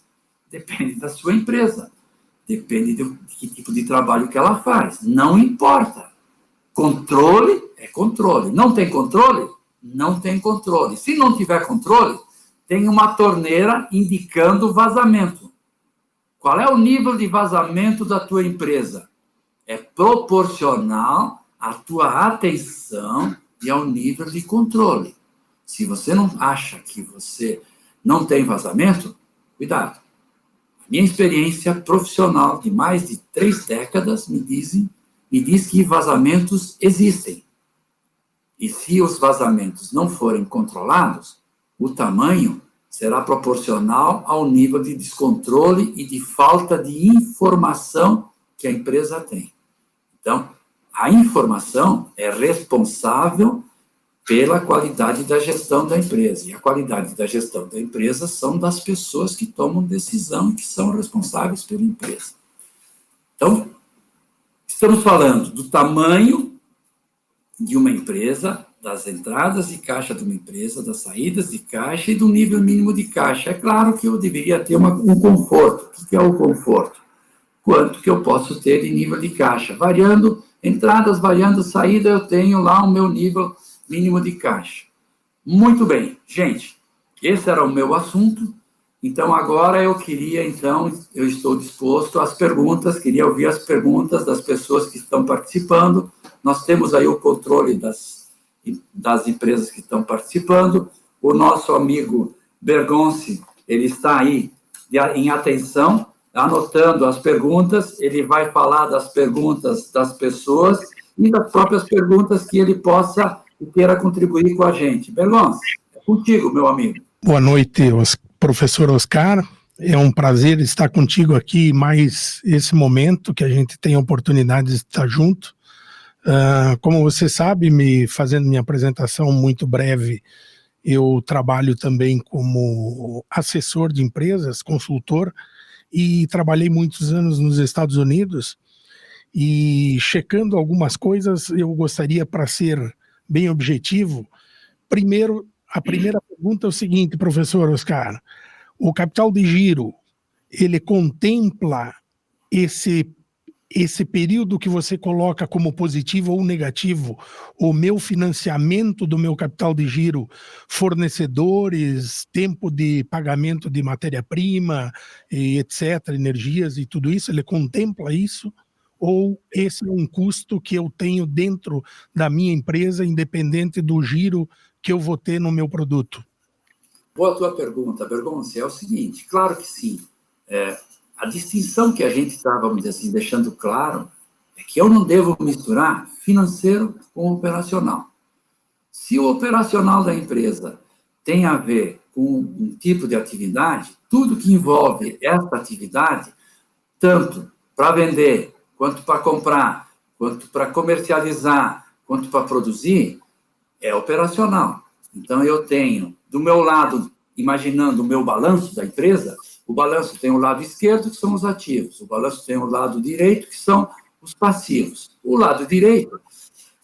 Depende da sua empresa. Depende de que tipo de trabalho que ela faz. Não importa. Controle é controle. Não tem controle? Não tem controle. Se não tiver controle, tem uma torneira indicando vazamento. Qual é o nível de vazamento da tua empresa? É proporcional à tua atenção e ao nível de controle. Se você não acha que você não tem vazamento, cuidado. Minha experiência profissional de mais de 3 décadas me diz que vazamentos existem. E se os vazamentos não forem controlados, o tamanho será proporcional ao nível de descontrole e de falta de informação que a empresa tem. Então, a informação é responsável pela qualidade da gestão da empresa. E a qualidade da gestão da empresa são das pessoas que tomam decisão e que são responsáveis pela empresa. Então, estamos falando do tamanho de uma empresa, das entradas de caixa de uma empresa, das saídas de caixa e do nível mínimo de caixa. É claro que eu deveria ter um conforto. O que é o conforto? Quanto que eu posso ter de nível de caixa? Variando entradas, variando saída, eu tenho lá o meu nível mínimo de caixa. Muito bem, gente, esse era o meu assunto. Então, agora eu estou disposto às perguntas, queria ouvir as perguntas das pessoas que estão participando. Nós temos aí o controle das empresas que estão participando. O nosso amigo Bergonce, ele está aí em atenção, anotando as perguntas, ele vai falar das perguntas das pessoas e das próprias perguntas que ele possa e queira contribuir com a gente. Bergonce, é contigo, meu amigo. Boa noite, professor Oscar. É um prazer estar contigo aqui mais esse momento que a gente tem a oportunidade de estar junto. Como você sabe, fazendo minha apresentação muito breve, eu trabalho também como assessor de empresas, consultor, e trabalhei muitos anos nos Estados Unidos, e checando algumas coisas, eu gostaria, para ser bem objetivo, a primeira pergunta é o seguinte, professor Oscar: o capital de giro ele contempla esse período que você coloca como positivo ou negativo, o meu financiamento do meu capital de giro, fornecedores, tempo de pagamento de matéria-prima, etc., energias e tudo isso, ele contempla isso? Ou esse é um custo que eu tenho dentro da minha empresa, independente do giro que eu vou ter no meu produto? Boa tua pergunta, Bergonce. É o seguinte, claro que sim. A distinção que a gente está, vamos dizer assim, deixando claro, é que eu não devo misturar financeiro com operacional. Se o operacional da empresa tem a ver com um tipo de atividade, tudo que envolve essa atividade, tanto para vender, quanto para comprar, quanto para comercializar, quanto para produzir, é operacional. Então, eu tenho, do meu lado, imaginando o meu balanço da empresa, o balanço tem o lado esquerdo, que são os ativos, o balanço tem o lado direito, que são os passivos. O lado direito,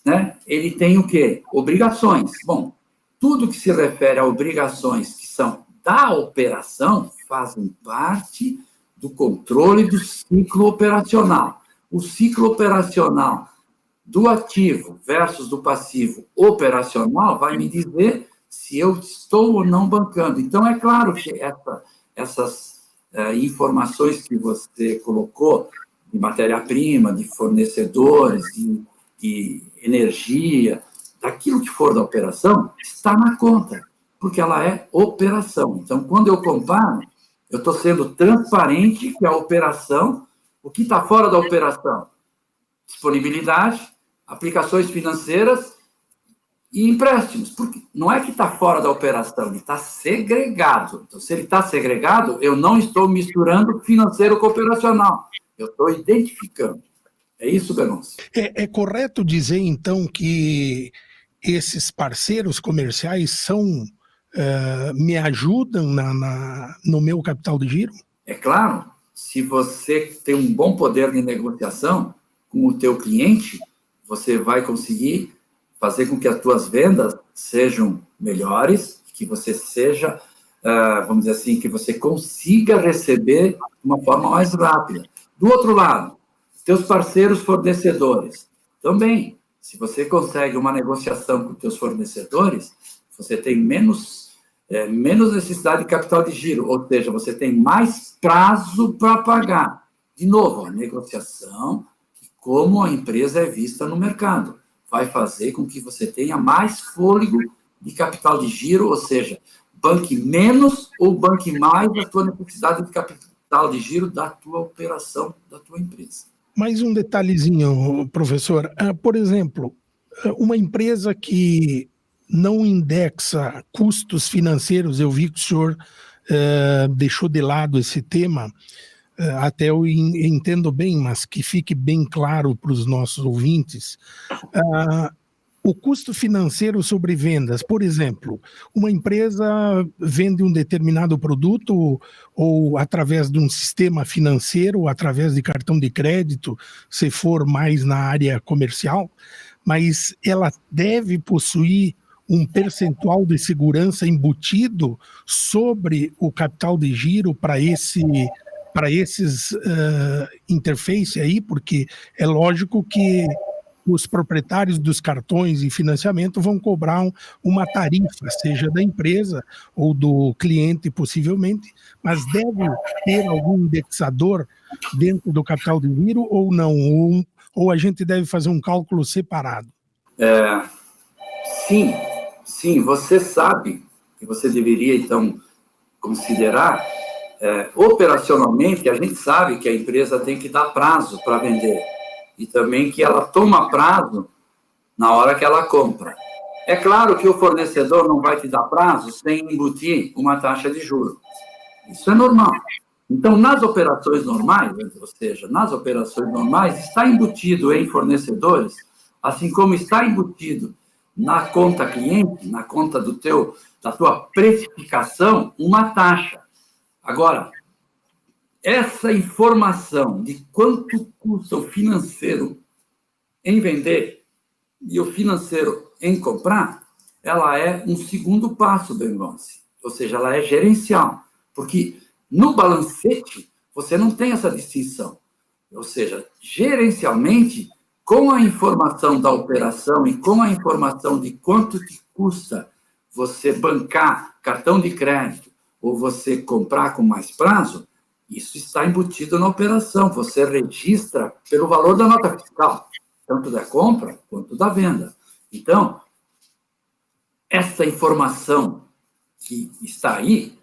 né, ele tem o quê? Obrigações. Bom, tudo que se refere a obrigações que são da operação fazem parte do controle do ciclo operacional. O ciclo operacional do ativo versus do passivo operacional vai me dizer se eu estou ou não bancando. Então, é claro que essas informações que você colocou, de matéria-prima, de fornecedores, de energia, daquilo que for da operação, está na conta, porque ela é operação. Então, quando eu comparo, eu estou sendo transparente que a operação, o que está fora da operação? Disponibilidade, aplicações financeiras e empréstimos. Porque não é que está fora da operação, ele está segregado. Então, se ele está segregado, eu não estou misturando financeiro com operacional. Eu estou identificando. É isso, Bergonce? É correto dizer, então, que esses parceiros comerciais me ajudam no meu capital de giro? É claro, se você tem um bom poder de negociação com o teu cliente, você vai conseguir fazer com que as tuas vendas sejam melhores, que você seja, vamos dizer assim, que você consiga receber de uma forma mais rápida. Do outro lado, teus parceiros fornecedores, também, se você consegue uma negociação com teus fornecedores, você tem menos necessidade de capital de giro, ou seja, você tem mais prazo para pagar. De novo, a negociação, como a empresa é vista no mercado, vai fazer com que você tenha mais fôlego de capital de giro, ou seja, banque menos ou banque mais a tua necessidade de capital de giro da tua operação, da tua empresa. Mais um detalhezinho, professor. Por exemplo, uma empresa que não indexa custos financeiros, eu vi que o senhor deixou de lado esse tema, até eu entendo bem, mas que fique bem claro para os nossos ouvintes. O custo financeiro sobre vendas, por exemplo, uma empresa vende um determinado produto ou através de um sistema financeiro, ou através de cartão de crédito, se for mais na área comercial, mas ela deve possuir um percentual de segurança embutido sobre o capital de giro para esses interface aí, porque é lógico que os proprietários dos cartões e financiamento vão cobrar uma tarifa, seja da empresa ou do cliente, possivelmente, mas deve ter algum indexador dentro do capital de giro ou não? Ou a gente deve fazer um cálculo separado? Sim, você sabe que você deveria, então, considerar, operacionalmente, a gente sabe que a empresa tem que dar prazo para vender. E também que ela toma prazo na hora que ela compra. É claro que o fornecedor não vai te dar prazo sem embutir uma taxa de juros. Isso é normal. Então, nas operações normais, ou seja, nas operações normais, está embutido em fornecedores, assim como está embutido na conta cliente, na conta da tua precificação, uma taxa. Agora, essa informação de quanto custa o financeiro em vender e o financeiro em comprar, ela é um segundo passo, Bergonce. Ou seja, ela é gerencial. Porque no balancete, você não tem essa distinção. Ou seja, gerencialmente, com a informação da operação e com a informação de quanto te custa você bancar cartão de crédito ou você comprar com mais prazo, isso está embutido na operação. Você registra pelo valor da nota fiscal, tanto da compra quanto da venda. Então, essa informação que está aí,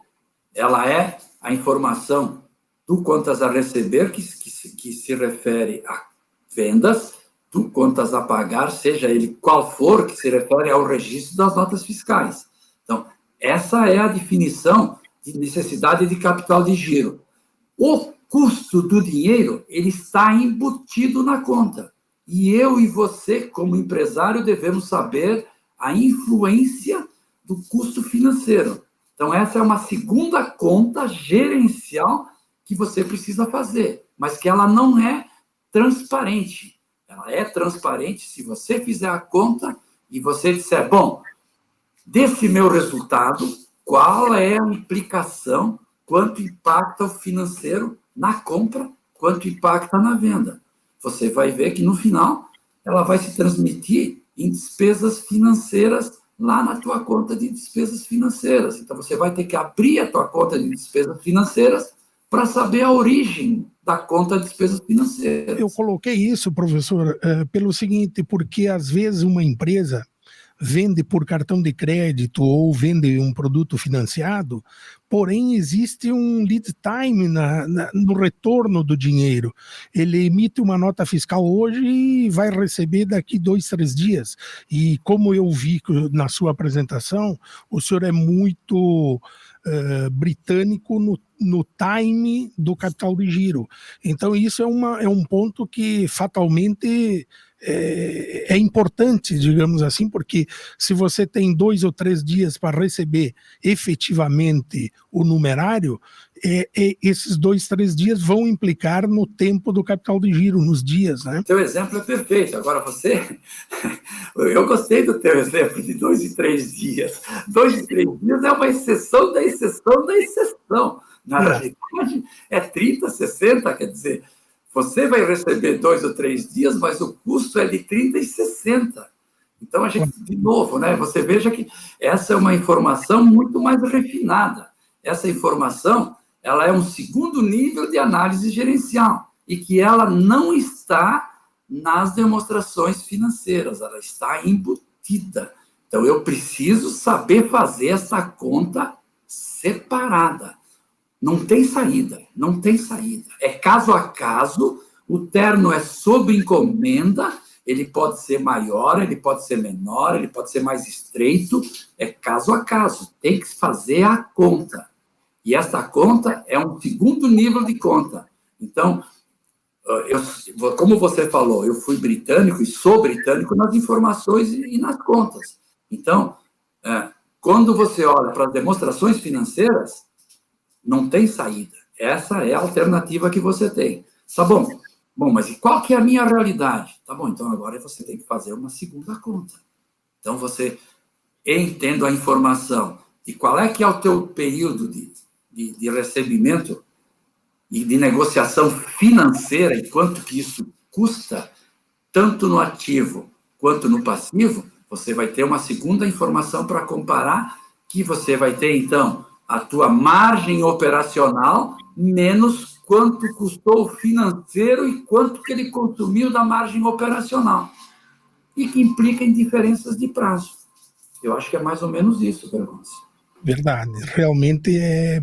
ela é a informação do contas a receber, que se refere a vendas, do contas a pagar, seja ele qual for, que se refere ao registro das notas fiscais. Então, essa é a definição de necessidade de capital de giro. O custo do dinheiro, ele está embutido na conta. E eu e você, como empresário, devemos saber a influência do custo financeiro. Então, essa é uma segunda conta gerencial que você precisa fazer, mas que ela não é transparente. Ela é transparente se você fizer a conta e você disser, bom, desse meu resultado, qual é a implicação, quanto impacta o financeiro na compra, quanto impacta na venda. Você vai ver que, no final, ela vai se transmitir em despesas financeiras lá na tua conta de despesas financeiras. Então, você vai ter que abrir a tua conta de despesas financeiras para saber a origem da conta de despesas financeiras. Eu coloquei isso, professor, pelo seguinte, porque às vezes uma empresa vende por cartão de crédito ou vende um produto financiado, porém existe um lead time no retorno do dinheiro. Ele emite uma nota fiscal hoje e vai receber daqui 2, 3 dias. E como eu vi na sua apresentação, o senhor é muito britânico no time do capital de giro. Então isso é um ponto que fatalmente é importante, digamos assim, porque se você tem 2 ou 3 dias para receber efetivamente o numerário, esses 2, 3 dias vão implicar no tempo do capital de giro, nos dias, né? Teu exemplo é perfeito. Agora eu gostei do teu exemplo de 2 e 3 dias. 2 e 3 dias é uma exceção da exceção da exceção. Na realidade, é 30, 60, quer dizer, você vai receber 2 ou 3 dias, mas o custo é de 30 e 60. Então, a gente, de novo, né, você veja que essa é uma informação muito mais refinada. Essa informação, ela é um segundo nível de análise gerencial e que ela não está nas demonstrações financeiras, ela está embutida. Então, eu preciso saber fazer essa conta separada. Não tem saída, não tem saída. É caso a caso, o terno é sob encomenda, ele pode ser maior, ele pode ser menor, ele pode ser mais estreito, é caso a caso, tem que fazer a conta. E esta conta é um segundo nível de conta. Então, como você falou, eu fui britânico e sou britânico nas informações e nas contas. Então, quando você olha para as demonstrações financeiras, não tem saída. Essa é a alternativa que você tem. Tá bom? Bom, mas e qual que é a minha realidade? Tá bom, então agora você tem que fazer uma segunda conta. Então você, tendo a informação de qual é que é o teu período de recebimento e de negociação financeira e quanto que isso custa, tanto no ativo quanto no passivo, você vai ter uma segunda informação para comparar, que você vai ter, então, a tua margem operacional menos quanto custou o financeiro e quanto que ele consumiu da margem operacional. E que implica em diferenças de prazo. Eu acho que é mais ou menos isso, Bergonce. Verdade. Realmente é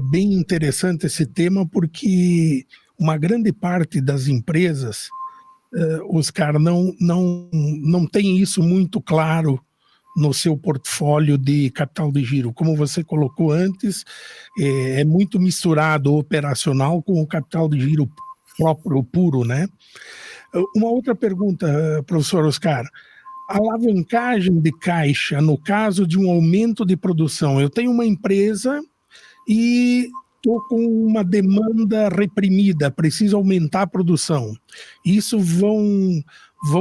bem interessante esse tema, porque uma grande parte das empresas, Oscar, não tem isso muito claro no seu portfólio de capital de giro. Como você colocou antes, é muito misturado o operacional com o capital de giro próprio, puro, né? Uma outra pergunta, professor Oscar. A alavancagem de caixa no caso de um aumento de produção. Eu tenho uma empresa e estou com uma demanda reprimida, preciso aumentar a produção. Isso vão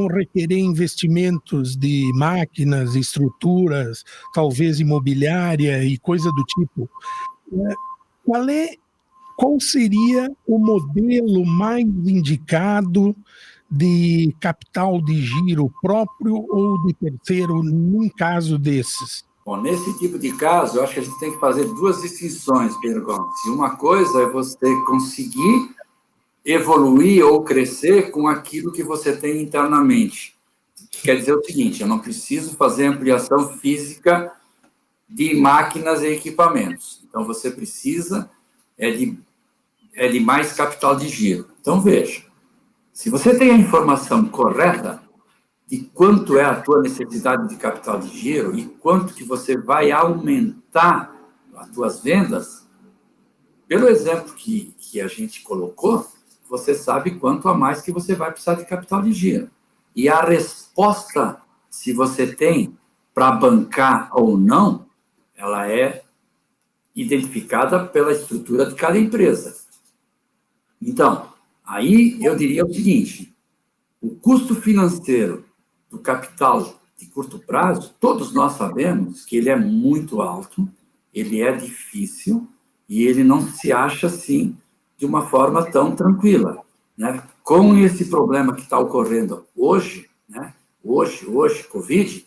requerer investimentos de máquinas, estruturas, talvez imobiliária e coisa do tipo. qual seria o modelo mais indicado de capital de giro próprio ou de terceiro num caso desses? Bom, nesse tipo de caso, eu acho que a gente tem que fazer duas distinções, Pedro Gomes. Uma coisa é você conseguir evoluir ou crescer com aquilo que você tem internamente. Quer dizer o seguinte, eu não preciso fazer ampliação física de máquinas e equipamentos. Então, você precisa de mais capital de giro. Então, veja, se você tem a informação correta de quanto é a tua necessidade de capital de giro e quanto que você vai aumentar as tuas vendas, pelo exemplo que a gente colocou, você sabe quanto a mais que você vai precisar de capital de giro. E a resposta, se você tem para bancar ou não, ela é identificada pela estrutura de cada empresa. Então, aí eu diria o seguinte, o custo financeiro do capital de curto prazo, todos nós sabemos que ele é muito alto, ele é difícil e ele não se acha assim de uma forma tão tranquila, né? Com esse problema que está ocorrendo hoje, né? Hoje, Covid,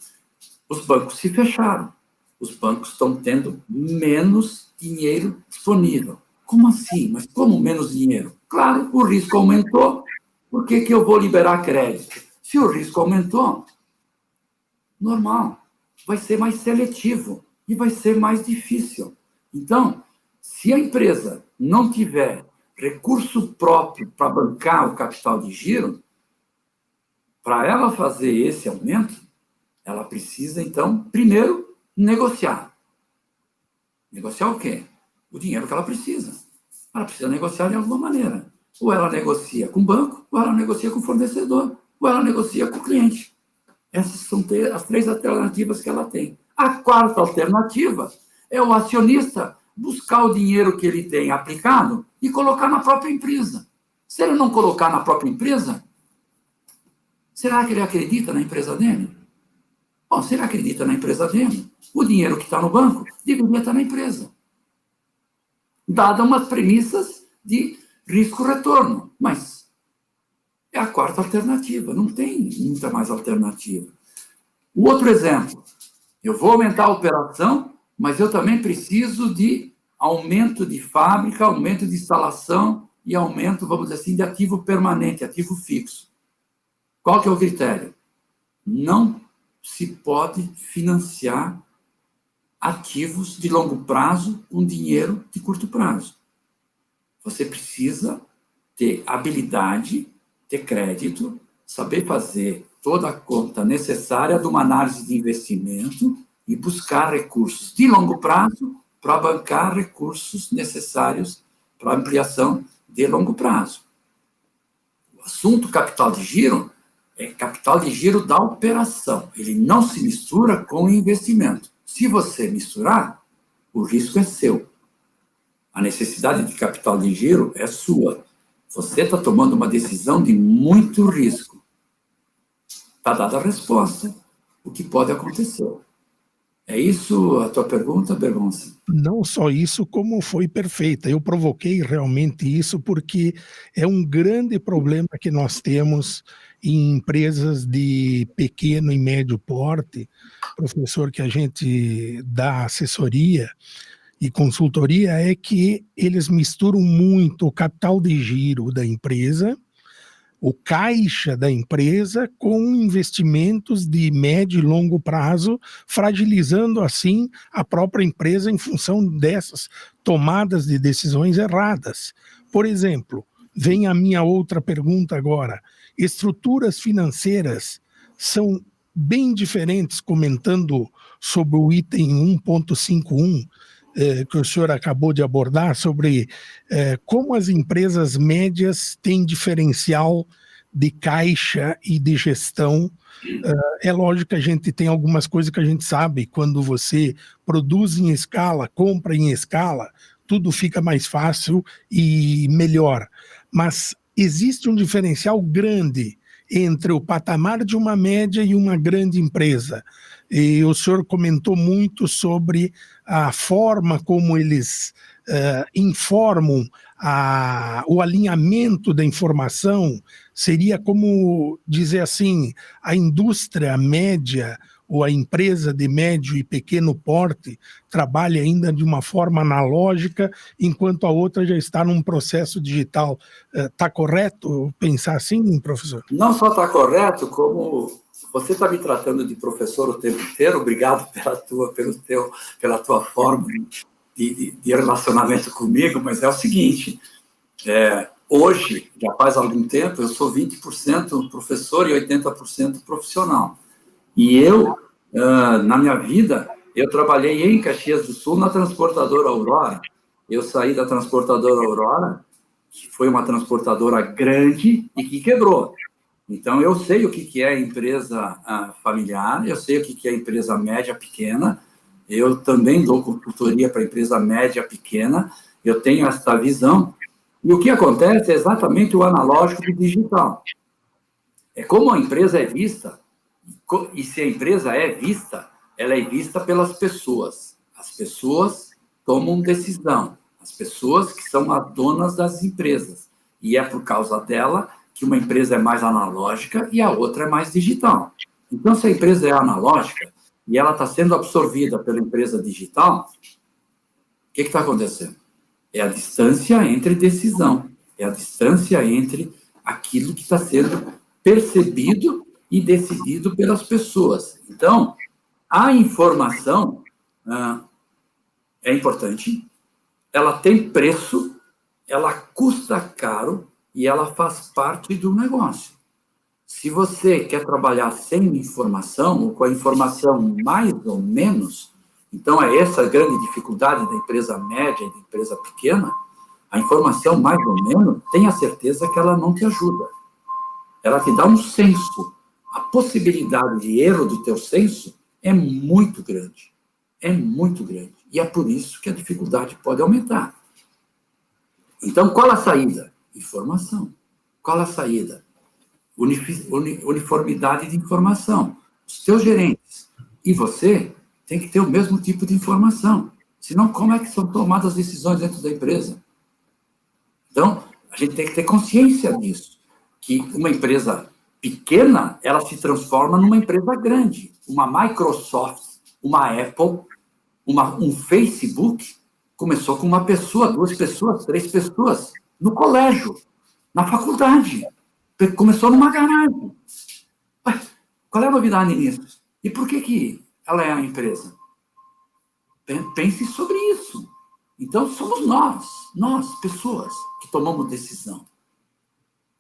os bancos se fecharam. Os bancos estão tendo menos dinheiro disponível. Como assim? Mas como menos dinheiro? Claro, o risco aumentou. Por que eu vou liberar crédito? Se o risco aumentou, normal, vai ser mais seletivo e vai ser mais difícil. Então, se a empresa não tiver recurso próprio para bancar o capital de giro, para ela fazer esse aumento, ela precisa, então, primeiro, negociar. Negociar o quê? O dinheiro que ela precisa. Ela precisa negociar de alguma maneira. Ou ela negocia com o banco, ou ela negocia com o fornecedor, ou ela negocia com o cliente. Essas são as três alternativas que ela tem. A quarta alternativa é o acionista buscar o dinheiro que ele tem aplicado e colocar na própria empresa. Se ele não colocar na própria empresa, será que ele acredita na empresa dele? Bom, se ele acredita na empresa dele, o dinheiro que está no banco deveria estar na empresa. Dada umas premissas de risco-retorno, mas é a quarta alternativa, não tem muita mais alternativa. O outro exemplo, eu vou aumentar a operação, mas eu também preciso de aumento de fábrica, aumento de instalação e aumento, vamos dizer assim, de ativo permanente, ativo fixo. Qual que é o critério? Não se pode financiar ativos de longo prazo com dinheiro de curto prazo. Você precisa ter habilidade, ter crédito, saber fazer toda a conta necessária de uma análise de investimento e buscar recursos de longo prazo para bancar recursos necessários para ampliação de longo prazo. O assunto capital de giro é capital de giro da operação. Ele não se mistura com o investimento. Se você misturar, o risco é seu. A necessidade de capital de giro é sua. Você está tomando uma decisão de muito risco. Está dada a resposta. O que pode acontecer? É isso a tua pergunta, Bergonça? Não só isso, como foi perfeita. Eu provoquei realmente isso porque é um grande problema que nós temos em empresas de pequeno e médio porte, professor, que a gente dá assessoria e consultoria, é que eles misturam muito o capital de giro da empresa, o caixa da empresa, com investimentos de médio e longo prazo, fragilizando assim a própria empresa em função dessas tomadas de decisões erradas. Por exemplo, vem a minha outra pergunta agora. Estruturas financeiras são bem diferentes, comentando sobre o item 1.51, que o senhor acabou de abordar, sobre como as empresas médias têm diferencial de caixa e de gestão. É lógico que a gente tem algumas coisas que a gente sabe, quando você produz em escala, compra em escala, tudo fica mais fácil e melhor. Mas existe um diferencial grande entre o patamar de uma média e uma grande empresa. E o senhor comentou muito sobre a forma como eles informam o alinhamento da informação seria como dizer assim, a indústria média ou a empresa de médio e pequeno porte trabalha ainda de uma forma analógica, enquanto a outra já está num processo digital. Está correto pensar assim, professor? Não só está correto, como você está me tratando de professor o tempo inteiro. Obrigado pela tua forma de relacionamento comigo, mas é o seguinte, hoje, já faz algum tempo, eu sou 20% professor e 80% profissional. E eu, na minha vida, eu trabalhei em Caxias do Sul na transportadora Aurora. Eu saí da transportadora Aurora, que foi uma transportadora grande e que quebrou. Então, eu sei o que é empresa familiar, eu sei o que é empresa média pequena, eu também dou consultoria para empresa média pequena, eu tenho essa visão. E o que acontece é exatamente o analógico do digital. É como a empresa é vista, e se a empresa é vista, ela é vista pelas pessoas. As pessoas tomam decisão, as pessoas que são as donas das empresas. E é por causa dela que uma empresa é mais analógica e a outra é mais digital. Então, se a empresa é analógica e ela está sendo absorvida pela empresa digital, o que está acontecendo? É a distância entre decisão, é a distância entre aquilo que está sendo percebido e decidido pelas pessoas. Então, a informação é importante, ela tem preço, ela custa caro e ela faz parte do negócio. Se você quer trabalhar sem informação, ou com a informação mais ou menos, então é essa a grande dificuldade da empresa média e da empresa pequena, a informação mais ou menos, tenha certeza que ela não te ajuda. Ela te dá um senso. A possibilidade de erro do teu senso é muito grande. É muito grande. E é por isso que a dificuldade pode aumentar. Então, qual a saída? Informação. Qual a saída? Uniformidade de informação. Os teus gerentes e você tem que ter o mesmo tipo de informação. Senão, como é que são tomadas as decisões dentro da empresa? Então, a gente tem que ter consciência disso, que uma empresa pequena, ela se transforma numa empresa grande. Uma Microsoft, uma Apple, um Facebook, começou com uma pessoa, 2 pessoas, 3 pessoas, no colégio, na faculdade. Começou numa garagem. Qual é a novidade nisso? E por que ela é a empresa? Pense sobre isso. Então, somos nós, pessoas, que tomamos decisão.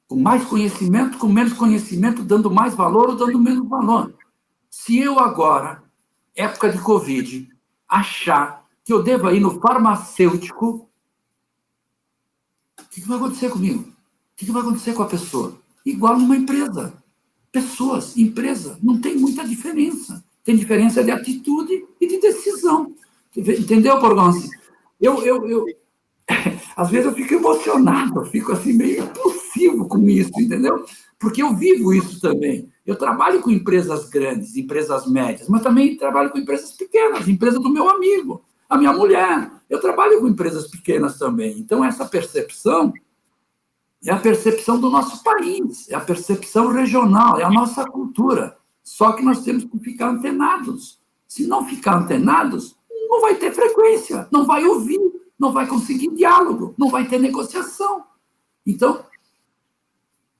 Com mais conhecimento, com menos conhecimento, dando mais valor ou dando menos valor. Se eu agora, época de Covid, achar que eu devo ir no farmacêutico, o que vai acontecer comigo? O que vai acontecer com a pessoa? Igual numa empresa. Pessoas, empresa, não tem muita diferença. Tem diferença de atitude e de decisão. Entendeu, Borgonzi? Às vezes eu fico emocionado, eu fico assim meio impulsivo com isso, entendeu? Porque eu vivo isso também. Eu trabalho com empresas grandes, empresas médias, mas também trabalho com empresas pequenas, empresa do meu amigo, a minha mulher. Eu trabalho com empresas pequenas também. Então, essa percepção é a percepção do nosso país, é a percepção regional, é a nossa cultura. Só que nós temos que ficar antenados. Se não ficar antenados, não vai ter frequência, não vai ouvir, não vai conseguir diálogo, não vai ter negociação. Então,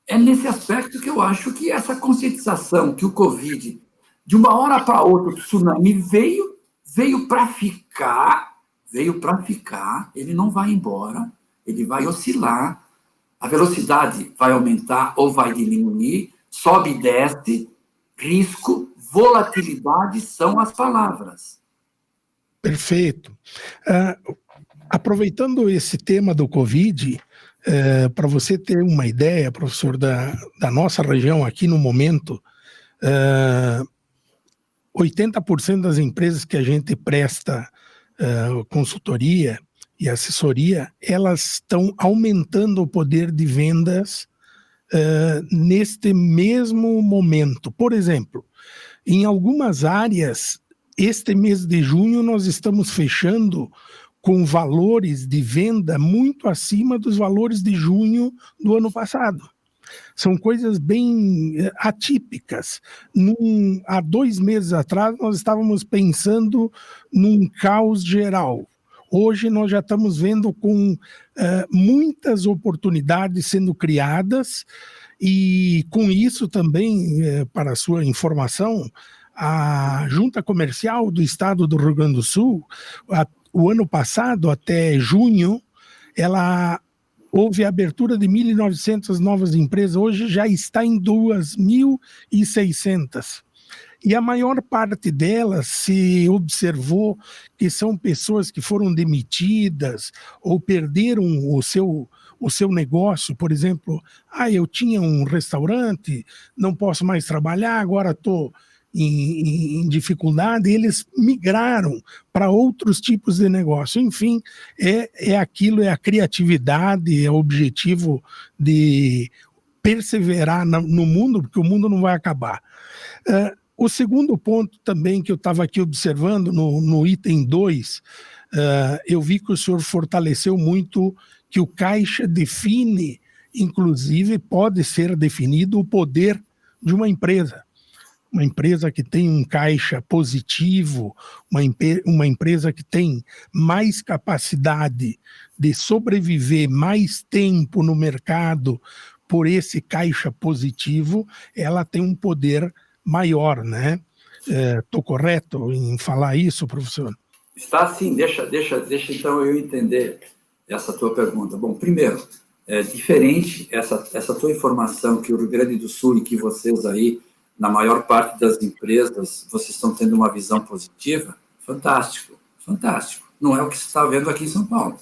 é nesse aspecto que eu acho que essa conscientização que o Covid, de uma hora para outra, o tsunami veio para ficar, ele não vai embora, ele vai oscilar, a velocidade vai aumentar ou vai diminuir, sobe e desce, risco, volatilidade são as palavras. Perfeito. Aproveitando esse tema do Covid, para você ter uma ideia, professor, da nossa região aqui no momento, 80% das empresas que a gente presta consultoria e assessoria, elas estão aumentando o poder de vendas neste mesmo momento. Por exemplo, em algumas áreas, este mês de junho nós estamos fechando com valores de venda muito acima dos valores de junho do ano passado. São coisas bem atípicas. Há 2 meses atrás, nós estávamos pensando num caos geral. Hoje, nós já estamos vendo com muitas oportunidades sendo criadas, e com isso também, para a sua informação, a Junta Comercial do Estado do Rio Grande do Sul, o ano passado, até junho, houve a abertura de 1.900 novas empresas, hoje já está em 2.600. E a maior parte delas se observou que são pessoas que foram demitidas ou perderam o seu negócio. Por exemplo, eu tinha um restaurante, não posso mais trabalhar, agora estou em dificuldade, e eles migraram para outros tipos de negócio. Enfim, é aquilo, é a criatividade, é o objetivo de perseverar no mundo, porque o mundo não vai acabar. O segundo ponto também que eu estava aqui observando, no item 2, eu vi que o senhor fortaleceu muito que o Caixa define, inclusive pode ser definido o poder de uma empresa. Uma empresa que tem um caixa positivo, uma empresa que tem mais capacidade de sobreviver mais tempo no mercado por esse caixa positivo, ela tem um poder maior, né? Estou correto em falar isso, professor? Está sim, deixa então eu entender essa tua pergunta. Bom, primeiro, é diferente essa tua informação que o Rio Grande do Sul e que vocês aí, na maior parte das empresas, vocês estão tendo uma visão positiva, fantástico, fantástico. Não é o que se está vendo aqui em São Paulo.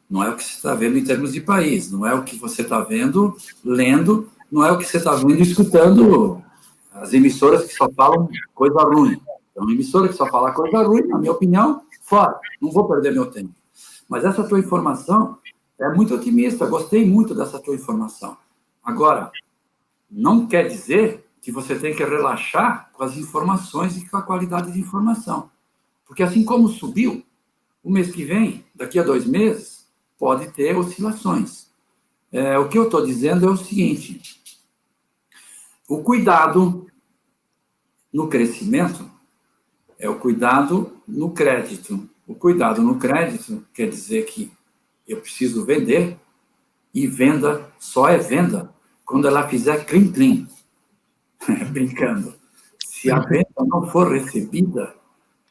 Não é o que se está vendo em termos de país. Não é o que você está vendo, lendo, não é o que você está vendo e escutando as emissoras que só falam coisa ruim. Então, uma emissora que só fala coisa ruim, na minha opinião, fora. Não vou perder meu tempo. Mas essa tua informação é muito otimista. Gostei muito dessa tua informação. Agora, não quer dizer que você tem que relaxar com as informações e com a qualidade de informação. Porque assim como subiu, o mês que vem, daqui a 2 meses, pode ter oscilações. O que eu estou dizendo é o seguinte: o cuidado no crescimento é o cuidado no crédito. O cuidado no crédito quer dizer que eu preciso vender, e venda só é venda quando ela fizer clim-clim. Brincando. Se a venda não for recebida,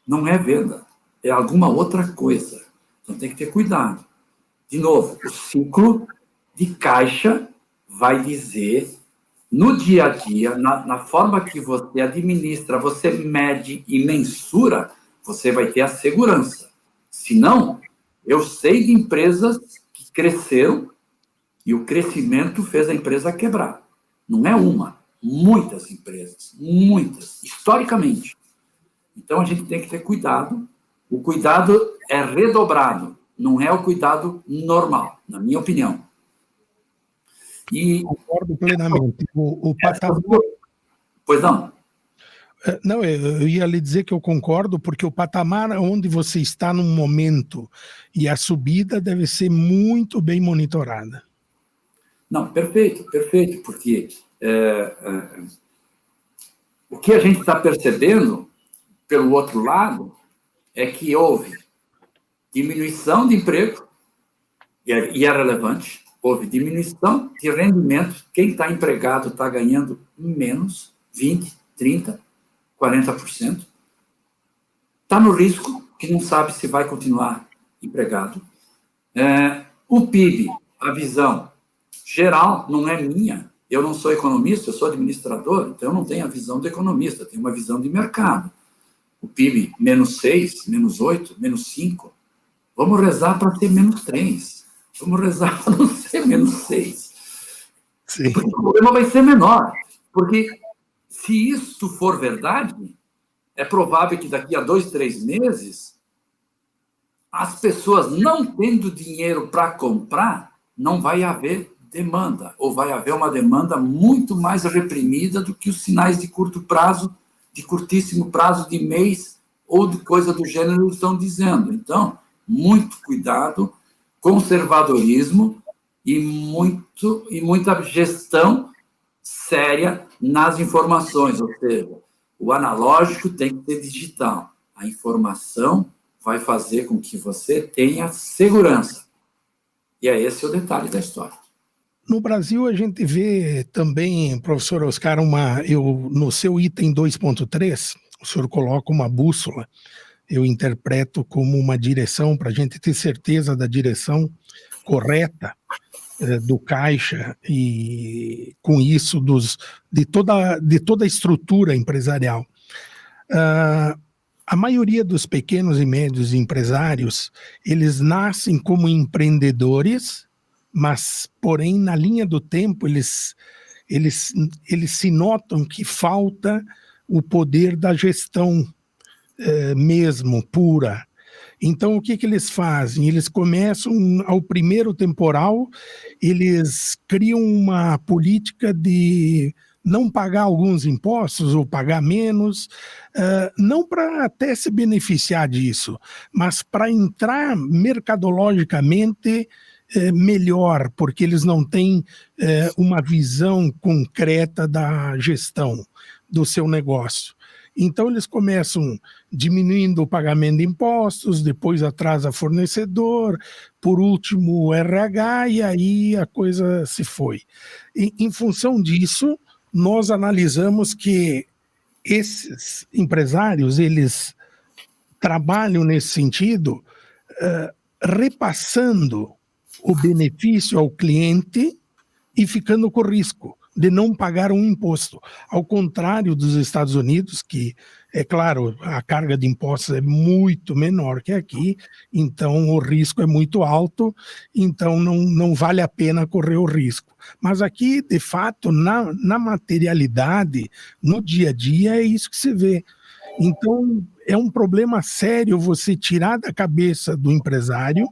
não é venda, é alguma outra coisa. Então tem que ter cuidado. De novo, o ciclo de caixa vai dizer, no dia a dia, na forma que você administra, você mede e mensura, você vai ter a segurança. Se não, eu sei de empresas que cresceram e o crescimento fez a empresa quebrar. Não é uma. Muitas empresas, muitas, historicamente. Então, a gente tem que ter cuidado. O cuidado é redobrado, não é o cuidado normal, na minha opinião. E concordo plenamente. O patamar... Pois não? Não, eu ia lhe dizer que eu concordo, porque o patamar onde você está no momento e a subida deve ser muito bem monitorada. Não, perfeito, porque o que a gente está percebendo, pelo outro lado, é que houve diminuição de emprego, e é relevante, houve diminuição de rendimento, quem está empregado está ganhando menos, 20%, 30%, 40%, está no risco, que não sabe se vai continuar empregado. O PIB, a visão geral, não é minha. Eu não sou economista, eu sou administrador, então eu não tenho a visão do economista, eu tenho uma visão de mercado. O PIB, menos 6, menos 8, menos 5. Vamos rezar para ser menos 3. Vamos rezar para não ser menos 6. Sim. Porque o problema vai ser menor. Porque se isso for verdade, é provável que daqui a 2, 3 meses, as pessoas não tendo dinheiro para comprar, não vai haver demanda, ou vai haver uma demanda muito mais reprimida do que os sinais de curto prazo, de curtíssimo prazo de mês, ou de coisa do gênero estão dizendo. Então, muito cuidado, conservadorismo e muita gestão séria nas informações, ou seja, o analógico tem que ser digital. A informação vai fazer com que você tenha segurança. E é esse o detalhe da história. No Brasil, a gente vê também, professor Oscar, no seu item 2.3, o senhor coloca uma bússola, eu interpreto como uma direção, para a gente ter certeza da direção correta do caixa e, com isso, de toda a estrutura empresarial. A maioria dos pequenos e médios empresários, eles nascem como empreendedores, mas, porém, na linha do tempo, eles se notam que falta o poder da gestão mesmo, pura. Então, o que eles fazem? Eles começam, ao primeiro temporal, eles criam uma política de não pagar alguns impostos ou pagar menos, não para até se beneficiar disso, mas para entrar mercadologicamente melhor, porque eles não têm uma visão concreta da gestão do seu negócio. Então, eles começam diminuindo o pagamento de impostos, depois atrasa fornecedor, por último o RH, e aí a coisa se foi. Em função disso, nós analisamos que esses empresários, eles trabalham nesse sentido, repassando o benefício ao cliente e ficando com risco de não pagar um imposto. Ao contrário dos Estados Unidos, que, é claro, a carga de impostos é muito menor que aqui, então o risco é muito alto, então não vale a pena correr o risco. Mas aqui, de fato, na materialidade, no dia a dia, é isso que se vê. Então, é um problema sério você tirar da cabeça do empresário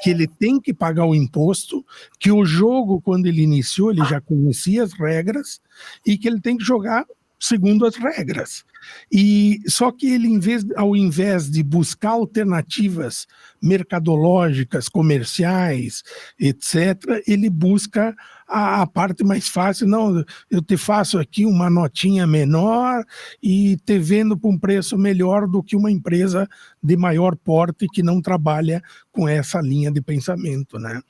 que ele tem que pagar o imposto, que o jogo, quando ele iniciou, ele já conhecia as regras e que ele tem que jogar segundo as regras. E só que ele, ao invés de buscar alternativas mercadológicas, comerciais, etc., ele busca a parte mais fácil. Não, eu te faço aqui uma notinha menor e te vendo por um preço melhor do que uma empresa de maior porte que não trabalha com essa linha de pensamento, né?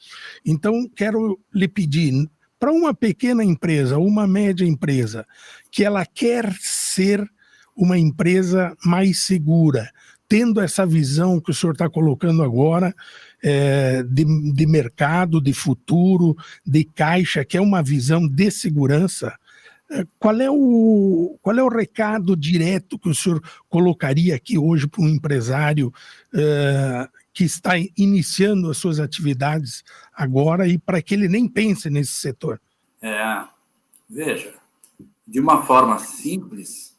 Então, quero lhe pedir, para uma pequena empresa, uma média empresa, que ela quer ser uma empresa mais segura, tendo essa visão que o senhor está colocando agora, de mercado, de futuro, de caixa, que é uma visão de segurança, qual é o recado direto que o senhor colocaria aqui hoje para um empresário que está iniciando as suas atividades agora e para que ele nem pense nesse setor? Veja, de uma forma simples,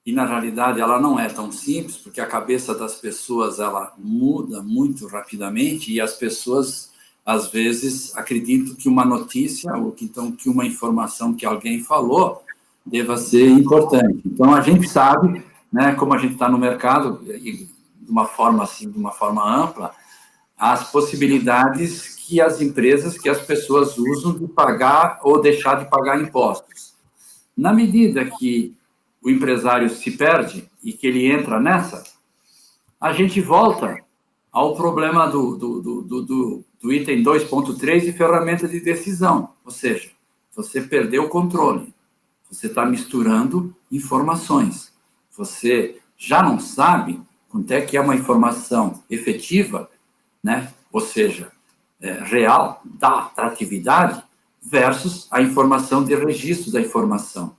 e na realidade ela não é tão simples, porque a cabeça das pessoas ela muda muito rapidamente e as pessoas, às vezes, acreditam que uma notícia ou que uma informação que alguém falou deva ser importante. Então, a gente sabe, né, como a gente está no mercado, de uma forma ampla, as possibilidades que as empresas, que as pessoas usam de pagar ou deixar de pagar impostos. Na medida que o empresário se perde e que ele entra nessa, a gente volta ao problema do item 2.3 de ferramenta de decisão. Ou seja, você perdeu o controle. Você está misturando informações. Você já não sabe quanto é que é uma informação efetiva, né? Ou seja, real, da atratividade, versus a informação de registro da informação.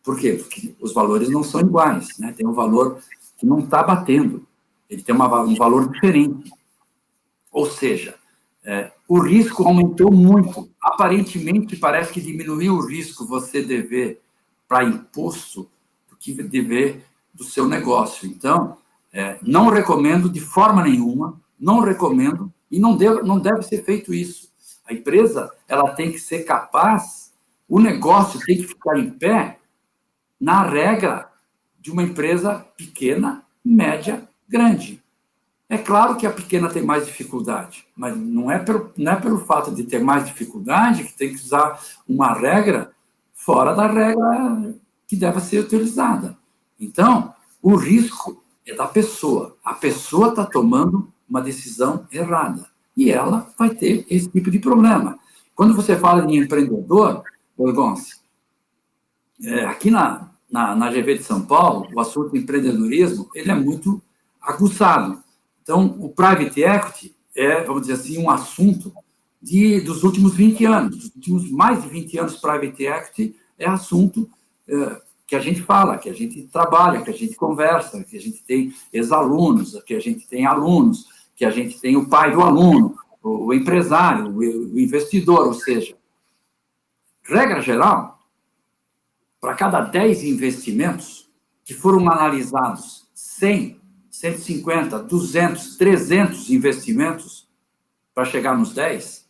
Por quê? Porque os valores não são iguais, né? Tem um valor que não está batendo, ele tem um valor diferente. Ou seja, o risco aumentou muito. Aparentemente, parece que diminuiu o risco você dever para imposto do que dever do seu negócio. Então, não recomendo de forma nenhuma, não recomendo, e não deve ser feito isso. A empresa ela tem que ser capaz, o negócio tem que ficar em pé na regra de uma empresa pequena, média, grande. É claro que a pequena tem mais dificuldade, mas não é pelo fato de ter mais dificuldade que tem que usar uma regra fora da regra que deve ser utilizada. Então, o risco é da pessoa. A pessoa está tomando uma decisão errada e ela vai ter esse tipo de problema. Quando você fala em empreendedor, Borgonce, aqui na GV de São Paulo, o assunto do empreendedorismo ele é muito aguçado. Então, o private equity é, vamos dizer assim, um assunto dos últimos 20 anos. Dos últimos mais de 20 anos, private equity é assunto que a gente fala, que a gente trabalha, que a gente conversa, que a gente tem ex-alunos, que a gente tem alunos, que a gente tem o pai do aluno, o empresário, o investidor, ou seja, regra geral, para cada 10 investimentos que foram analisados, 100, 150, 200, 300 investimentos para chegar nos 10,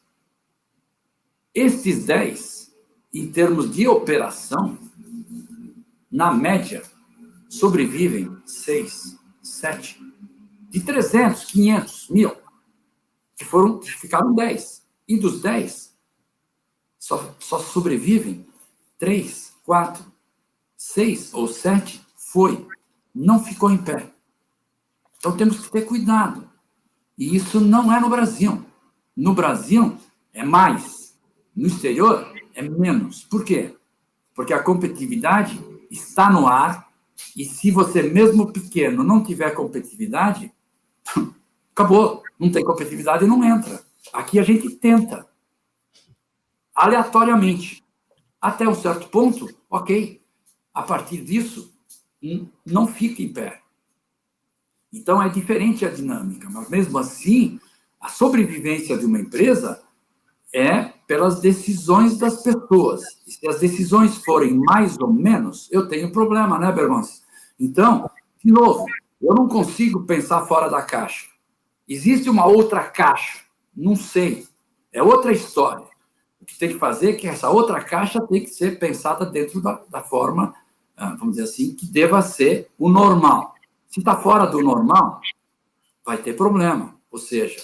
estes 10, em termos de operação, na média, sobrevivem 6, 7, de 300, 500, 1000, que ficaram 10. E dos 10, só sobrevivem 3, 4, 6 ou 7, não ficou em pé. Então, temos que ter cuidado. E isso não é no Brasil. No Brasil, é mais. No exterior, é menos. Por quê? Porque a competitividade está no ar e se você, mesmo pequeno, não tiver competitividade, acabou. Não tem competitividade e não entra. Aqui a gente tenta. Aleatoriamente. Até um certo ponto, ok. A partir disso, não fica em pé. Então, é diferente a dinâmica, mas mesmo assim, a sobrevivência de uma empresa é pelas decisões das pessoas. E se as decisões forem mais ou menos, eu tenho problema, né, Bergonce? Então, de novo, eu não consigo pensar fora da caixa. Existe uma outra caixa? Não sei. É outra história. O que tem que fazer é que essa outra caixa tem que ser pensada dentro da forma, vamos dizer assim, que deva ser o normal. Se está fora do normal, vai ter problema. Ou seja,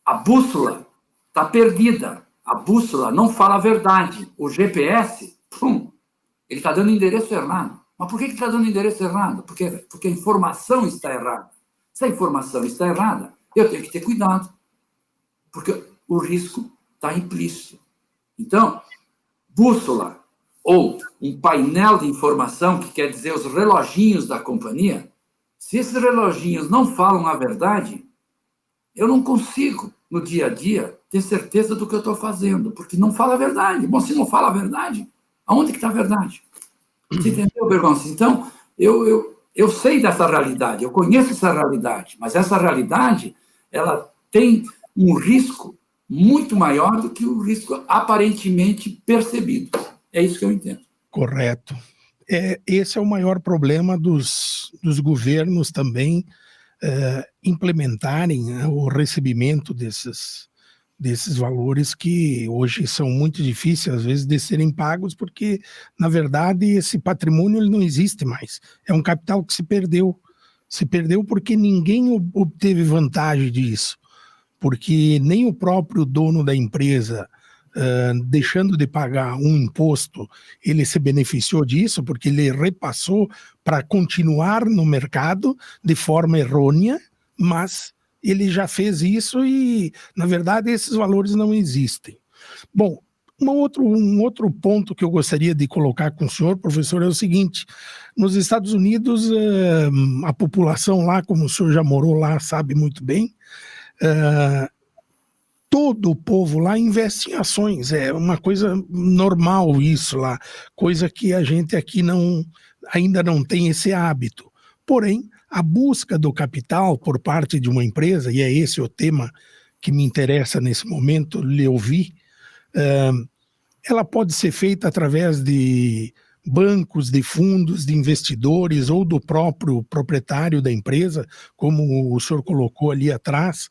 a bússola está perdida. A bússola não fala a verdade. O GPS, ele está dando endereço errado. Mas por que está dando endereço errado? Porque a informação está errada. Se a informação está errada, eu tenho que ter cuidado. Porque o risco está implícito. Então, bússola ou um painel de informação, que quer dizer os reloginhos da companhia, se esses reloginhos não falam a verdade, eu não consigo, no dia a dia, ter certeza do que eu estou fazendo, porque não fala a verdade. Bom, se não fala a verdade, aonde que está a verdade? Você entendeu, Bergonce? Então, eu sei dessa realidade, eu conheço essa realidade, mas essa realidade, ela tem um risco muito maior do que o risco aparentemente percebido. É isso que eu entendo. Correto. Esse é o maior problema dos governos também implementarem, né, o recebimento desses valores que hoje são muito difíceis, às vezes, de serem pagos, porque, na verdade, esse patrimônio ele não existe mais. É um capital que se perdeu. Se perdeu porque ninguém obteve vantagem disso. Porque nem o próprio dono da empresa, deixando de pagar um imposto, ele se beneficiou disso, porque ele repassou para continuar no mercado de forma errônea, mas ele já fez isso e, na verdade, esses valores não existem. Bom, um outro ponto que eu gostaria de colocar com o senhor, professor, é o seguinte: nos Estados Unidos, a população lá, como o senhor já morou lá, sabe muito bem, todo o povo lá investe em ações, é uma coisa normal isso lá, coisa que a gente aqui ainda não tem esse hábito. Porém, a busca do capital por parte de uma empresa, e é esse o tema que me interessa nesse momento, lhe ouvir, ela pode ser feita através de bancos, de fundos, de investidores ou do próprio proprietário da empresa, como o senhor colocou ali atrás,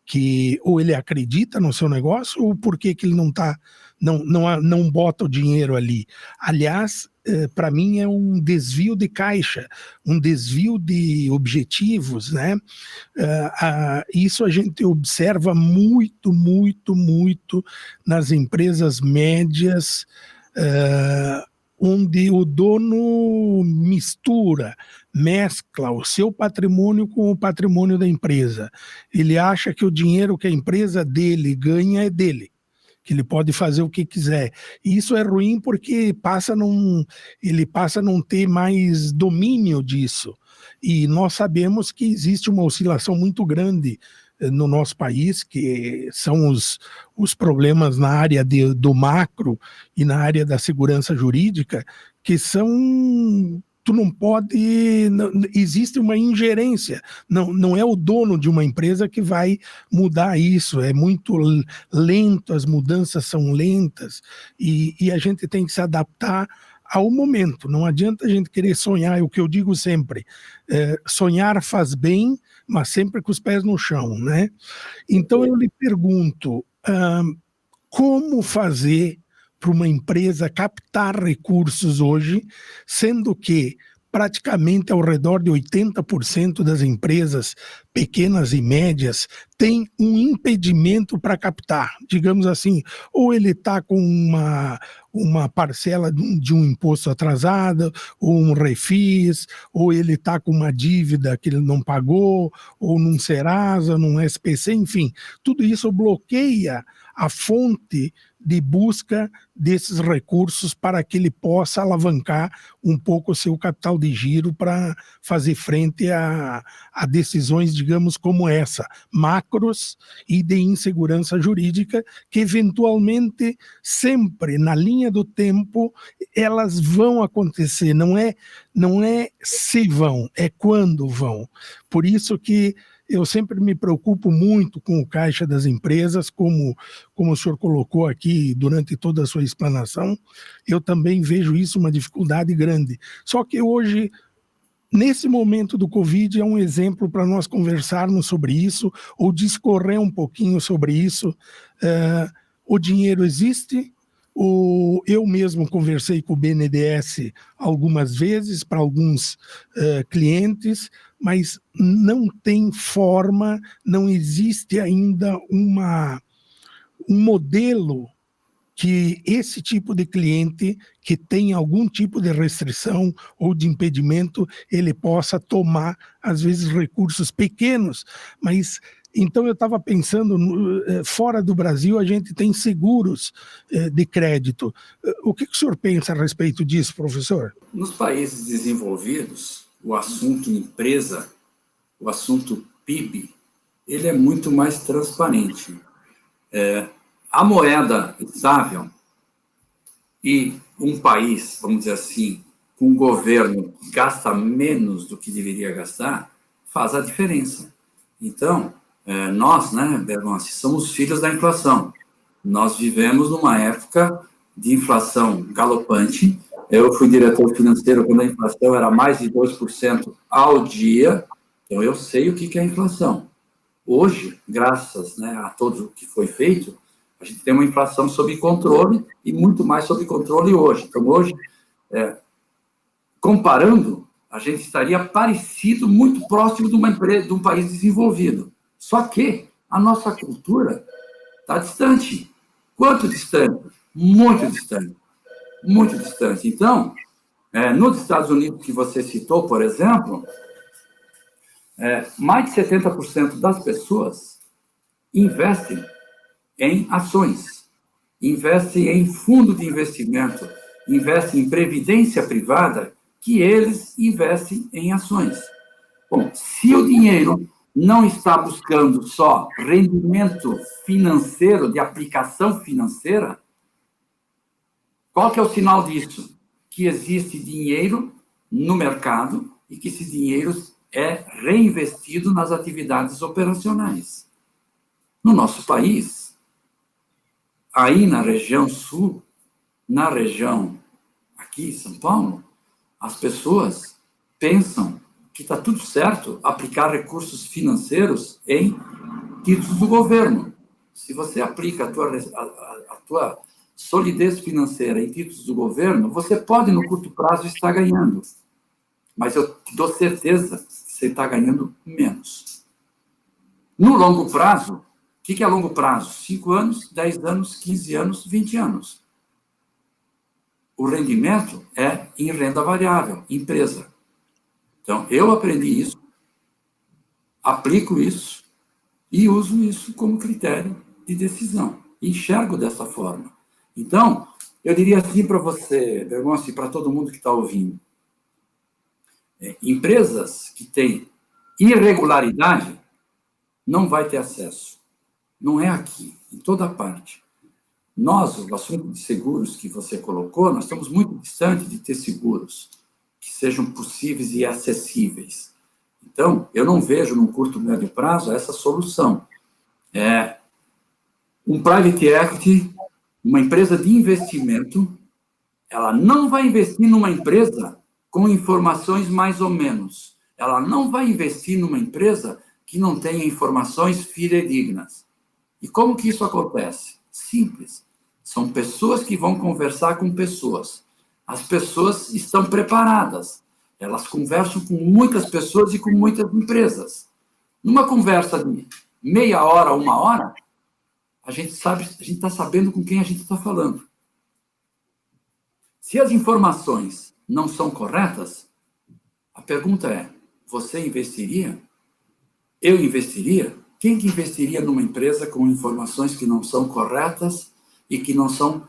que ou ele acredita no seu negócio ou por que ele não bota o dinheiro ali. Aliás, para mim é um desvio de caixa, um desvio de objetivos, né? Isso a gente observa muito, muito, muito nas empresas médias, onde o dono mescla o seu patrimônio com o patrimônio da empresa. Ele acha que o dinheiro que a empresa dele ganha é dele, que ele pode fazer o que quiser. E isso é ruim porque ele passa a não ter mais domínio disso. E nós sabemos que existe uma oscilação muito grande no nosso país, que são os problemas na área do macro e na área da segurança jurídica, que são... Tu não pode... existe uma ingerência. Não é o dono de uma empresa que vai mudar isso. É muito lento, as mudanças são lentas e a gente tem que se adaptar ao momento. Não adianta a gente querer sonhar, é o que eu digo sempre. Sonhar faz bem, mas sempre com os pés no chão, né? Então eu lhe pergunto, como fazer para uma empresa captar recursos hoje, sendo que praticamente ao redor de 80% das empresas pequenas e médias tem um impedimento para captar, digamos assim, ou ele está com uma parcela de um imposto atrasado, ou um refis, ou ele está com uma dívida que ele não pagou, ou num Serasa, num SPC, enfim, tudo isso bloqueia a fonte de busca desses recursos para que ele possa alavancar um pouco o seu capital de giro para fazer frente a decisões, digamos, como essa, macros e de insegurança jurídica, que eventualmente, sempre na linha do tempo, elas vão acontecer, não é se vão, é quando vão. Por isso que eu sempre me preocupo muito com o caixa das empresas, como o senhor colocou aqui durante toda a sua explanação, eu também vejo isso uma dificuldade grande. Só que hoje, nesse momento do Covid, é um exemplo para nós conversarmos sobre isso, ou discorrer um pouquinho sobre isso. O dinheiro existe. Eu mesmo conversei com o BNDES algumas vezes para alguns clientes, mas não tem forma, não existe ainda um modelo que esse tipo de cliente que tem algum tipo de restrição ou de impedimento, ele possa tomar, às vezes, recursos pequenos, mas... Então, eu estava pensando, fora do Brasil, a gente tem seguros de crédito. O que o senhor pensa a respeito disso, professor? Nos países desenvolvidos, o assunto empresa, o assunto PIB, ele é muito mais transparente. A moeda estável e um país, vamos dizer assim, com um governo que gasta menos do que deveria gastar, faz a diferença. Então, nós, né, Bergonce, somos filhos da inflação. Nós vivemos numa época de inflação galopante. Eu fui diretor financeiro quando a inflação era mais de 2% ao dia, então eu sei o que é inflação. Hoje, graças, né, a tudo o que foi feito, a gente tem uma inflação sob controle e muito mais sob controle hoje. Então, hoje, comparando, a gente estaria parecido, muito próximo de uma empresa, de um país desenvolvido. Só que a nossa cultura está distante. Quanto distante? Muito distante. Muito distante. Então, nos Estados Unidos, que você citou, por exemplo, mais de 70% das pessoas investem em ações, investem em fundo de investimento, investem em previdência privada, que eles investem em ações. Bom, se o dinheiro não está buscando só rendimento financeiro, de aplicação financeira, qual que é o sinal disso? Que existe dinheiro no mercado e que esse dinheiro é reinvestido nas atividades operacionais. No nosso país, aí na região sul, na região aqui, São Paulo, as pessoas pensam que está tudo certo aplicar recursos financeiros em títulos do governo. Se você aplica a tua solidez financeira em títulos do governo, você pode, no curto prazo, estar ganhando. Mas eu te dou certeza que você está ganhando menos. No longo prazo, o que é longo prazo? 5 anos, 10 anos, 15 anos, 20 anos. O rendimento é em renda variável, empresa. Então, eu aprendi isso, aplico isso e uso isso como critério de decisão. Enxergo dessa forma. Então, eu diria assim para você, Bergonça, e para todo mundo que está ouvindo. Empresas que têm irregularidade não vai ter acesso. Não é aqui, em toda parte. Nós, o assunto de seguros que você colocou, nós estamos muito distantes de ter seguros que sejam possíveis e acessíveis. Então, eu não vejo, num curto, médio prazo, essa solução. Um private equity, uma empresa de investimento, ela não vai investir numa empresa com informações mais ou menos. Ela não vai investir numa empresa que não tenha informações fidedignas. E como que isso acontece? Simples. São pessoas que vão conversar com pessoas. As pessoas estão preparadas. Elas conversam com muitas pessoas e com muitas empresas. Numa conversa de meia hora, 1 hora, a gente está sabendo com quem a gente está falando. Se as informações não são corretas, a pergunta é, você investiria? Eu investiria? Quem que investiria numa empresa com informações que não são corretas e que não são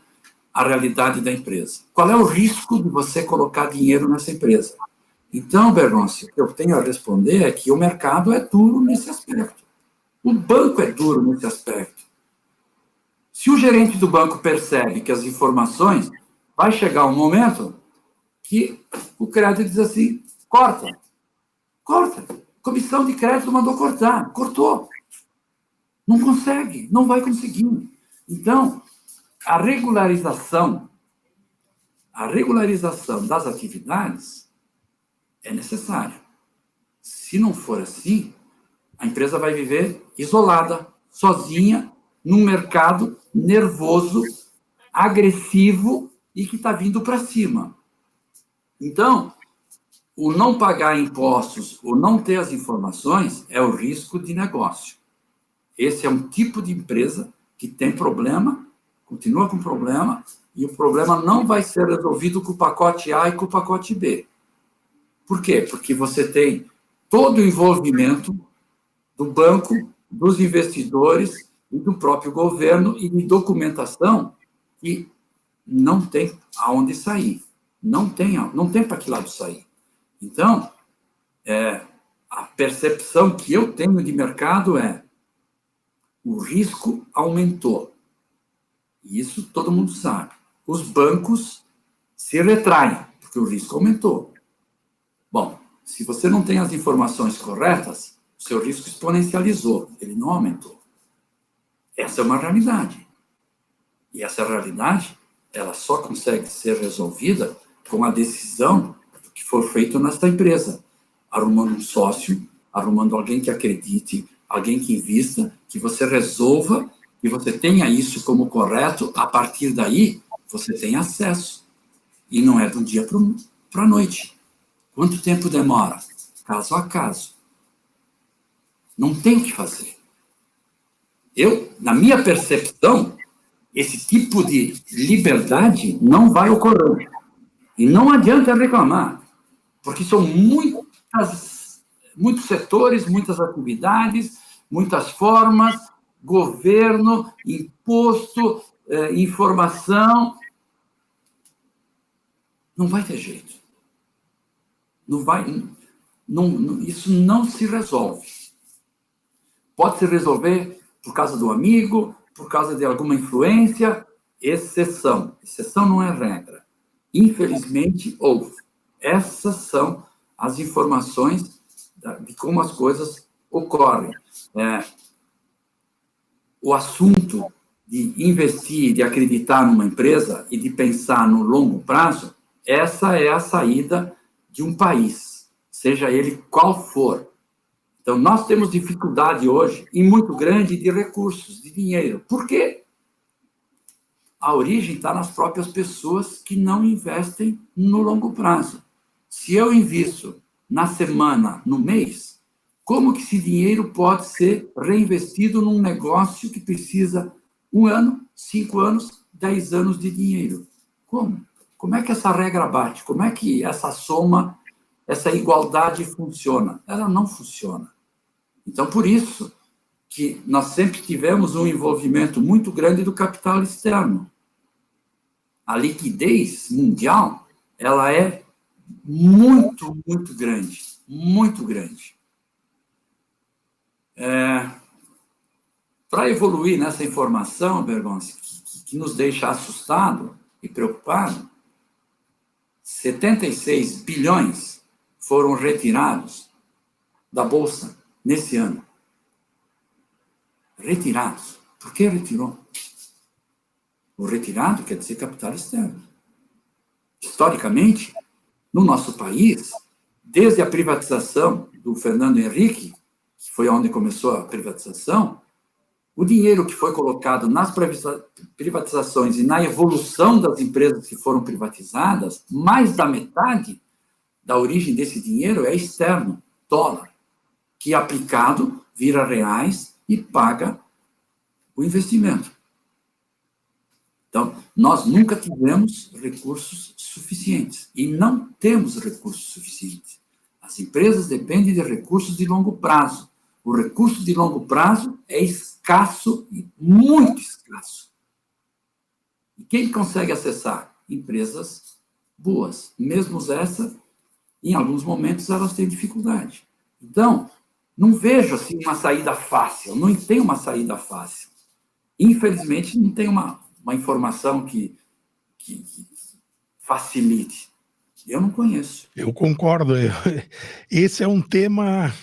a realidade da empresa? Qual é o risco de você colocar dinheiro nessa empresa? Então, Bergonça, o que eu tenho a responder é que o mercado é duro nesse aspecto. O banco é duro nesse aspecto. Se o gerente do banco percebe que as informações, vai chegar um momento que o crédito diz assim, corta. Comissão de crédito mandou cortar, cortou. Não consegue, não vai conseguir. Então, a regularização das atividades é necessária. Se não for assim, a empresa vai viver isolada, sozinha, num mercado nervoso, agressivo e que está vindo para cima. Então, o não pagar impostos, o não ter as informações, é o risco de negócio. Esse é um tipo de empresa que tem problema, continua com problema, e o problema não vai ser resolvido com o pacote A e com o pacote B. Por quê? Porque você tem todo o envolvimento do banco, dos investidores e do próprio governo e de documentação que não tem aonde sair. Não tem para que lado sair. Então, a percepção que eu tenho de mercado é o risco aumentou. E isso todo mundo sabe. Os bancos se retraem, porque o risco aumentou. Bom, se você não tem as informações corretas, o seu risco exponencializou, ele não aumentou. Essa é uma realidade. E essa realidade, ela só consegue ser resolvida com a decisão do que for feito nesta empresa, arrumando um sócio, arrumando alguém que acredite, alguém que invista, que você resolva, que você tenha isso como correto, a partir daí você tem acesso. E não é do dia para a noite. Quanto tempo demora? Caso a caso. Não tem o que fazer. Na minha percepção, esse tipo de liberdade não vai ocorrer. E não adianta reclamar, porque são muitos setores, muitas atividades, muitas formas, governo, imposto, informação. Não vai ter jeito. Isso não se resolve. Pode se resolver por causa do amigo, por causa de alguma influência, exceção. Exceção não é regra. Infelizmente, houve. Essas são as informações de como as coisas ocorrem. O assunto de investir, de acreditar numa empresa e de pensar no longo prazo, essa é a saída de um país, seja ele qual for. Então, nós temos dificuldade hoje, e muito grande, de recursos, de dinheiro. Por quê? A origem está nas próprias pessoas que não investem no longo prazo. Se eu invisto na semana, no mês, como que esse dinheiro pode ser reinvestido num negócio que precisa 1 ano, 5 anos, 10 anos de dinheiro? Como? Como é que essa regra bate? Como é que essa soma, essa igualdade funciona? Ela não funciona. Então, por isso que nós sempre tivemos um envolvimento muito grande do capital externo. A liquidez mundial, ela é muito, muito grande, muito grande. Para evoluir nessa informação, Bergonzi, que nos deixa assustado e preocupado, 76 bilhões foram retirados da Bolsa nesse ano. Retirados. Por que retirou? O retirado quer dizer capital externo. Historicamente, no nosso país, desde a privatização do Fernando Henrique, que foi onde começou a privatização, o dinheiro que foi colocado nas privatizações e na evolução das empresas que foram privatizadas, mais da metade da origem desse dinheiro é externo, dólar, que aplicado vira reais e paga o investimento. Então, nós nunca tivemos recursos suficientes e não temos recursos suficientes. As empresas dependem de recursos de longo prazo. O recurso de longo prazo é escasso, muito escasso. E quem consegue acessar? Empresas boas. Mesmo essas, em alguns momentos, elas têm dificuldade. Então, não vejo assim uma saída fácil, não tem uma saída fácil. Infelizmente, não tem uma informação que facilite. Eu não conheço. Eu concordo. Esse é um tema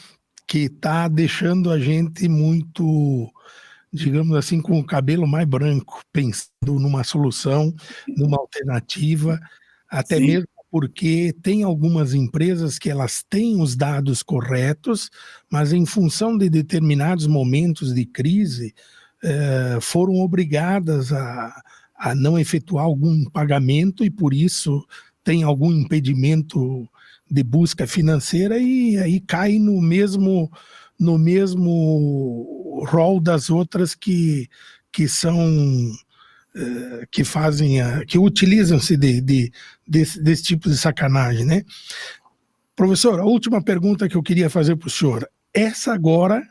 que está deixando a gente muito, digamos assim, com o cabelo mais branco, pensando numa solução, numa alternativa, até Sim. mesmo porque tem algumas empresas que elas têm os dados corretos, mas em função de determinados momentos de crise, foram obrigadas a não efetuar algum pagamento e por isso tem algum impedimento de busca financeira e aí cai no mesmo rol das outras que são que fazem que utilizam-se desse tipo de sacanagem, né? Professor, a última pergunta que eu queria fazer para o senhor, essa agora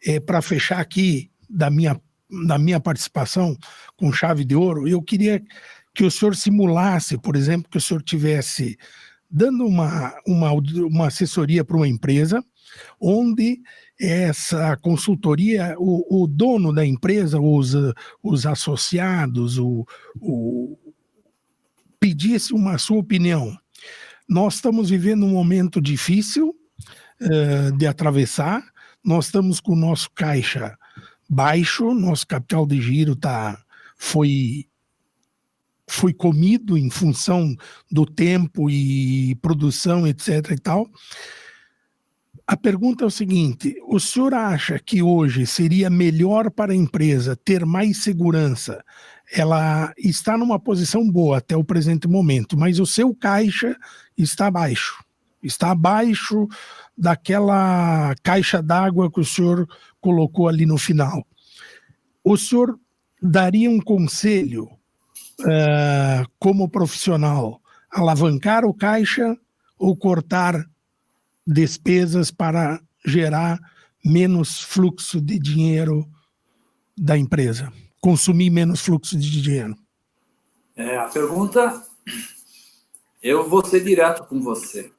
é para fechar aqui da minha participação com chave de ouro, eu queria que o senhor simulasse, por exemplo, que o senhor tivesse dando uma assessoria para uma empresa, onde essa consultoria, o dono da empresa, os associados, pedisse uma sua opinião. Nós estamos vivendo um momento difícil de atravessar, nós estamos com o nosso caixa baixo, nosso capital de giro foi comido em função do tempo e produção, etc. e tal. A pergunta é o seguinte: o senhor acha que hoje seria melhor para a empresa ter mais segurança? Ela está numa posição boa até o presente momento, mas o seu caixa está abaixo daquela caixa d'água que o senhor colocou ali no final. O senhor daria um conselho como profissional, alavancar o caixa ou cortar despesas para gerar menos fluxo de dinheiro da empresa, consumir menos fluxo de dinheiro? A pergunta, eu vou ser direto com você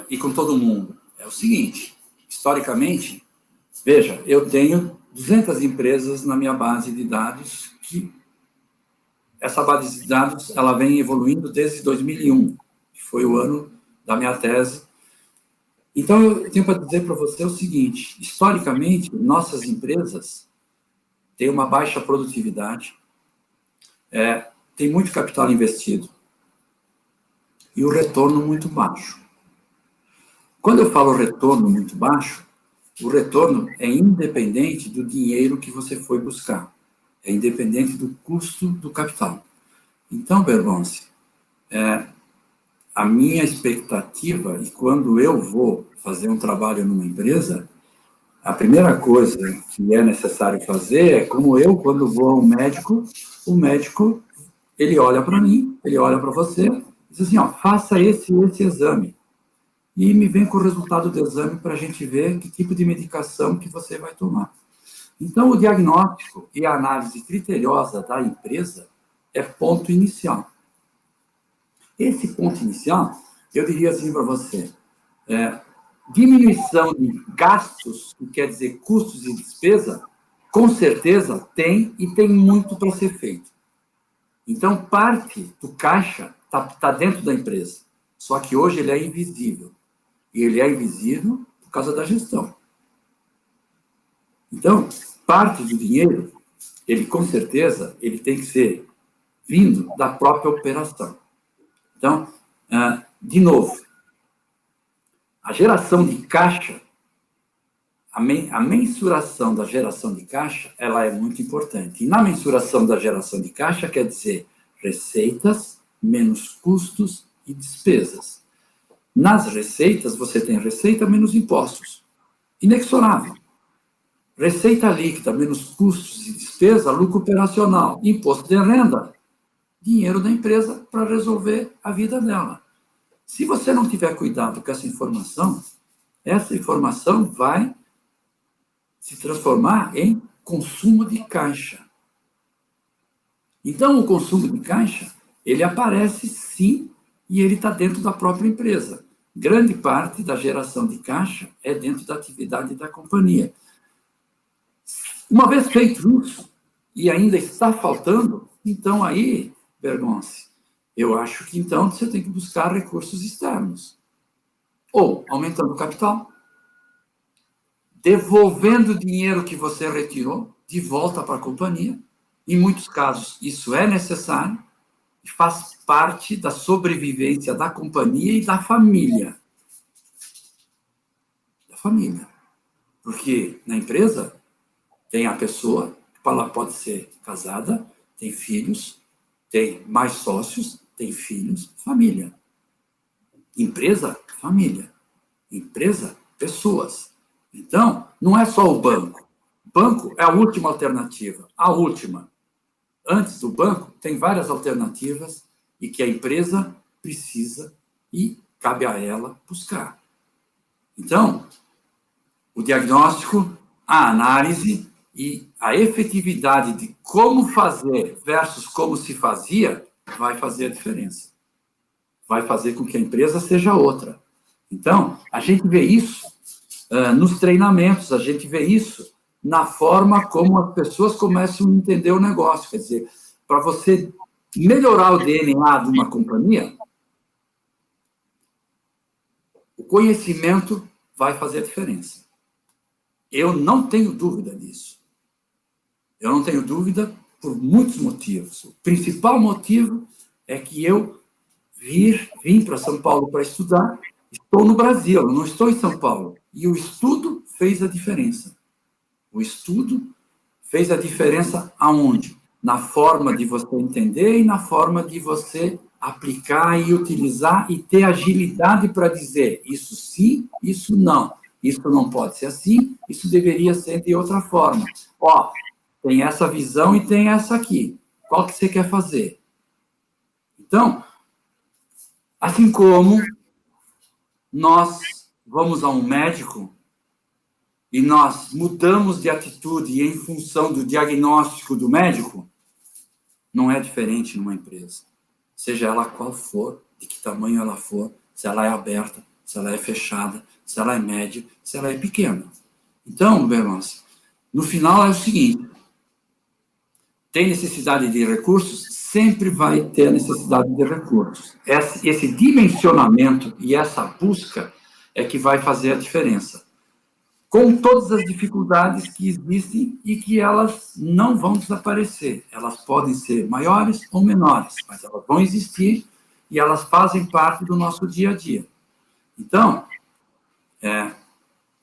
e com todo mundo. É o seguinte, historicamente, veja, eu tenho 200 empresas na minha base de dados que essa base de dados ela vem evoluindo desde 2001, que foi o ano da minha tese. Então, eu tenho para dizer para você o seguinte, historicamente, nossas empresas têm uma baixa produtividade, tem muito capital investido e o retorno muito baixo. Quando eu falo retorno muito baixo, o retorno é independente do dinheiro que você foi buscar, é independente do custo do capital. Então, Bergonce, a minha expectativa, e quando eu vou fazer um trabalho numa empresa, a primeira coisa que é necessário fazer é como eu, quando vou ao médico, o médico, ele olha para mim, ele olha para você, e diz assim, ó, faça esse exame. E me vem com o resultado do exame para a gente ver que tipo de medicação que você vai tomar. Então, o diagnóstico e a análise criteriosa da empresa é ponto inicial. Esse ponto inicial, eu diria assim para você, diminuição de gastos, que quer dizer custos e despesa, com certeza tem e tem muito para ser feito. Então, parte do caixa está dentro da empresa, só que hoje ele é invisível. E ele é invisível por causa da gestão. Então, parte do dinheiro, ele com certeza, ele tem que ser vindo da própria operação. Então, de novo, a geração de caixa, a mensuração da geração de caixa, ela é muito importante. E na mensuração da geração de caixa, quer dizer receitas menos custos e despesas. Nas receitas, você tem receita menos impostos. Inexorável. Receita líquida menos custos e despesa, lucro operacional. Imposto de renda, dinheiro da empresa para resolver a vida dela. Se você não tiver cuidado com essa informação vai se transformar em consumo de caixa. Então, o consumo de caixa, ele aparece sim, e ele está dentro da própria empresa. Grande parte da geração de caixa é dentro da atividade da companhia. Uma vez feito isso, e ainda está faltando, então aí, Bergonce, eu acho que então você tem que buscar recursos externos. Ou aumentando o capital, devolvendo o dinheiro que você retirou de volta para a companhia. Em muitos casos, isso é necessário, e faz parte da sobrevivência da companhia e da família. Da família. Porque na empresa tem a pessoa, ela pode ser casada, tem filhos, tem mais sócios, tem filhos, família. Empresa, família. Empresa, pessoas. Então, não é só o banco. Banco é a última alternativa, a última. Antes do banco, tem várias alternativas e que a empresa precisa e cabe a ela buscar. Então, o diagnóstico, a análise e a efetividade de como fazer versus como se fazia vai fazer a diferença. Vai fazer com que a empresa seja outra. Então, a gente vê isso nos treinamentos, a gente vê isso na forma como as pessoas começam a entender o negócio. Quer dizer, para você melhorar o DNA de uma companhia, o conhecimento vai fazer a diferença. Eu não tenho dúvida disso. Eu não tenho dúvida por muitos motivos. O principal motivo é que eu vim para São Paulo para estudar, estou no Brasil, eu não estou em São Paulo. E o estudo fez a diferença. O estudo fez a diferença aonde? Na forma de você entender e na forma de você aplicar e utilizar e ter agilidade para dizer isso sim, isso não. Isso não pode ser assim, isso deveria ser de outra forma. Ó, tem essa visão e tem essa aqui. Qual que você quer fazer? Então, assim como nós vamos a um médico e nós mudamos de atitude em função do diagnóstico do médico, não é diferente numa empresa. Seja ela qual for, de que tamanho ela for, se ela é aberta, se ela é fechada, se ela é média, se ela é pequena. Então, Bergonce, no final é o seguinte, tem necessidade de recursos, sempre vai ter necessidade de recursos. Esse dimensionamento e essa busca é que vai fazer a diferença. Com todas as dificuldades que existem e que elas não vão desaparecer. Elas podem ser maiores ou menores, mas elas vão existir e elas fazem parte do nosso dia a dia. Então,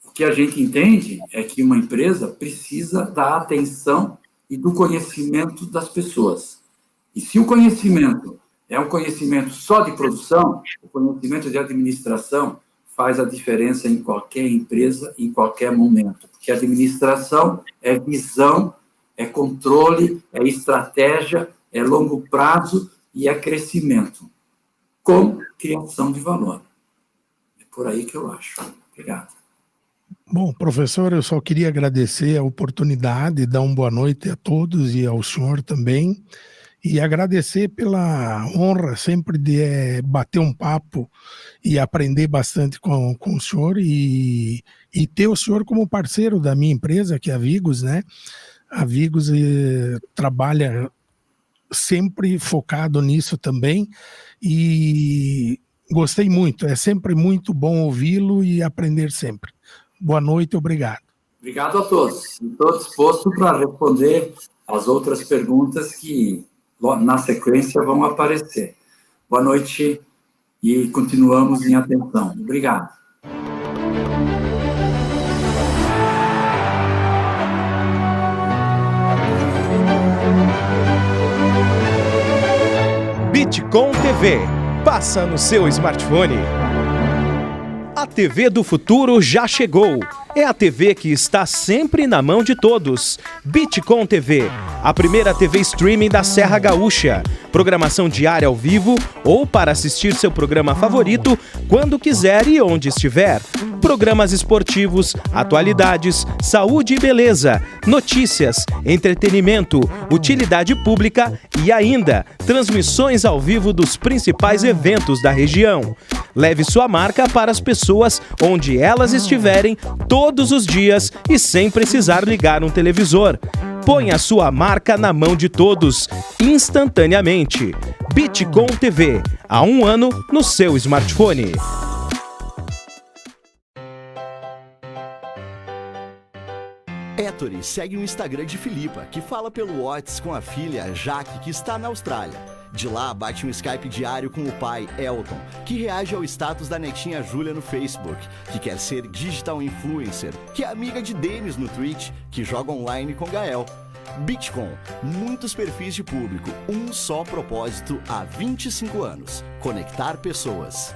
o que a gente entende é que uma empresa precisa da atenção e do conhecimento das pessoas. E se o conhecimento é um conhecimento só de produção, o conhecimento de administração faz a diferença em qualquer empresa, em qualquer momento. Porque administração é visão, é controle, é estratégia, é longo prazo e é crescimento, com criação de valor. É por aí que eu acho. Obrigado. Bom, professor, eu só queria agradecer a oportunidade, dar uma boa noite a todos e ao senhor também, e agradecer pela honra sempre de bater um papo e aprender bastante com o senhor e ter o senhor como parceiro da minha empresa, que é a Vigos, né? A Vigos trabalha sempre focado nisso também e gostei muito, é sempre muito bom ouvi-lo e aprender sempre. Boa noite, obrigado. Obrigado a todos. Estou disposto para responder as outras perguntas que na sequência vão aparecer. Boa noite e continuamos em atenção. Obrigado. Bitcom TV. Passa no seu smartphone. A TV do futuro já chegou. É a TV que está sempre na mão de todos. Bitcom TV, a primeira TV streaming da Serra Gaúcha. Programação diária ao vivo ou para assistir seu programa favorito quando quiser e onde estiver. Programas esportivos, atualidades, saúde e beleza, notícias, entretenimento, utilidade pública e ainda transmissões ao vivo dos principais eventos da região. Leve sua marca para as pessoas onde elas estiverem todos os dias e sem precisar ligar um televisor. Põe a sua marca na mão de todos, instantaneamente. Bitcom TV, há 1 ano no seu smartphone. Ettore segue o Instagram de Filipa, que fala pelo WhatsApp com a filha Jaque, que está na Austrália. De lá, bate um Skype diário com o pai, Elton, que reage ao status da netinha Júlia no Facebook, que quer ser digital influencer, que é amiga de Denis no Twitch, que joga online com Gael. Bitcom, muitos perfis de público, um só propósito há 25 anos: conectar pessoas.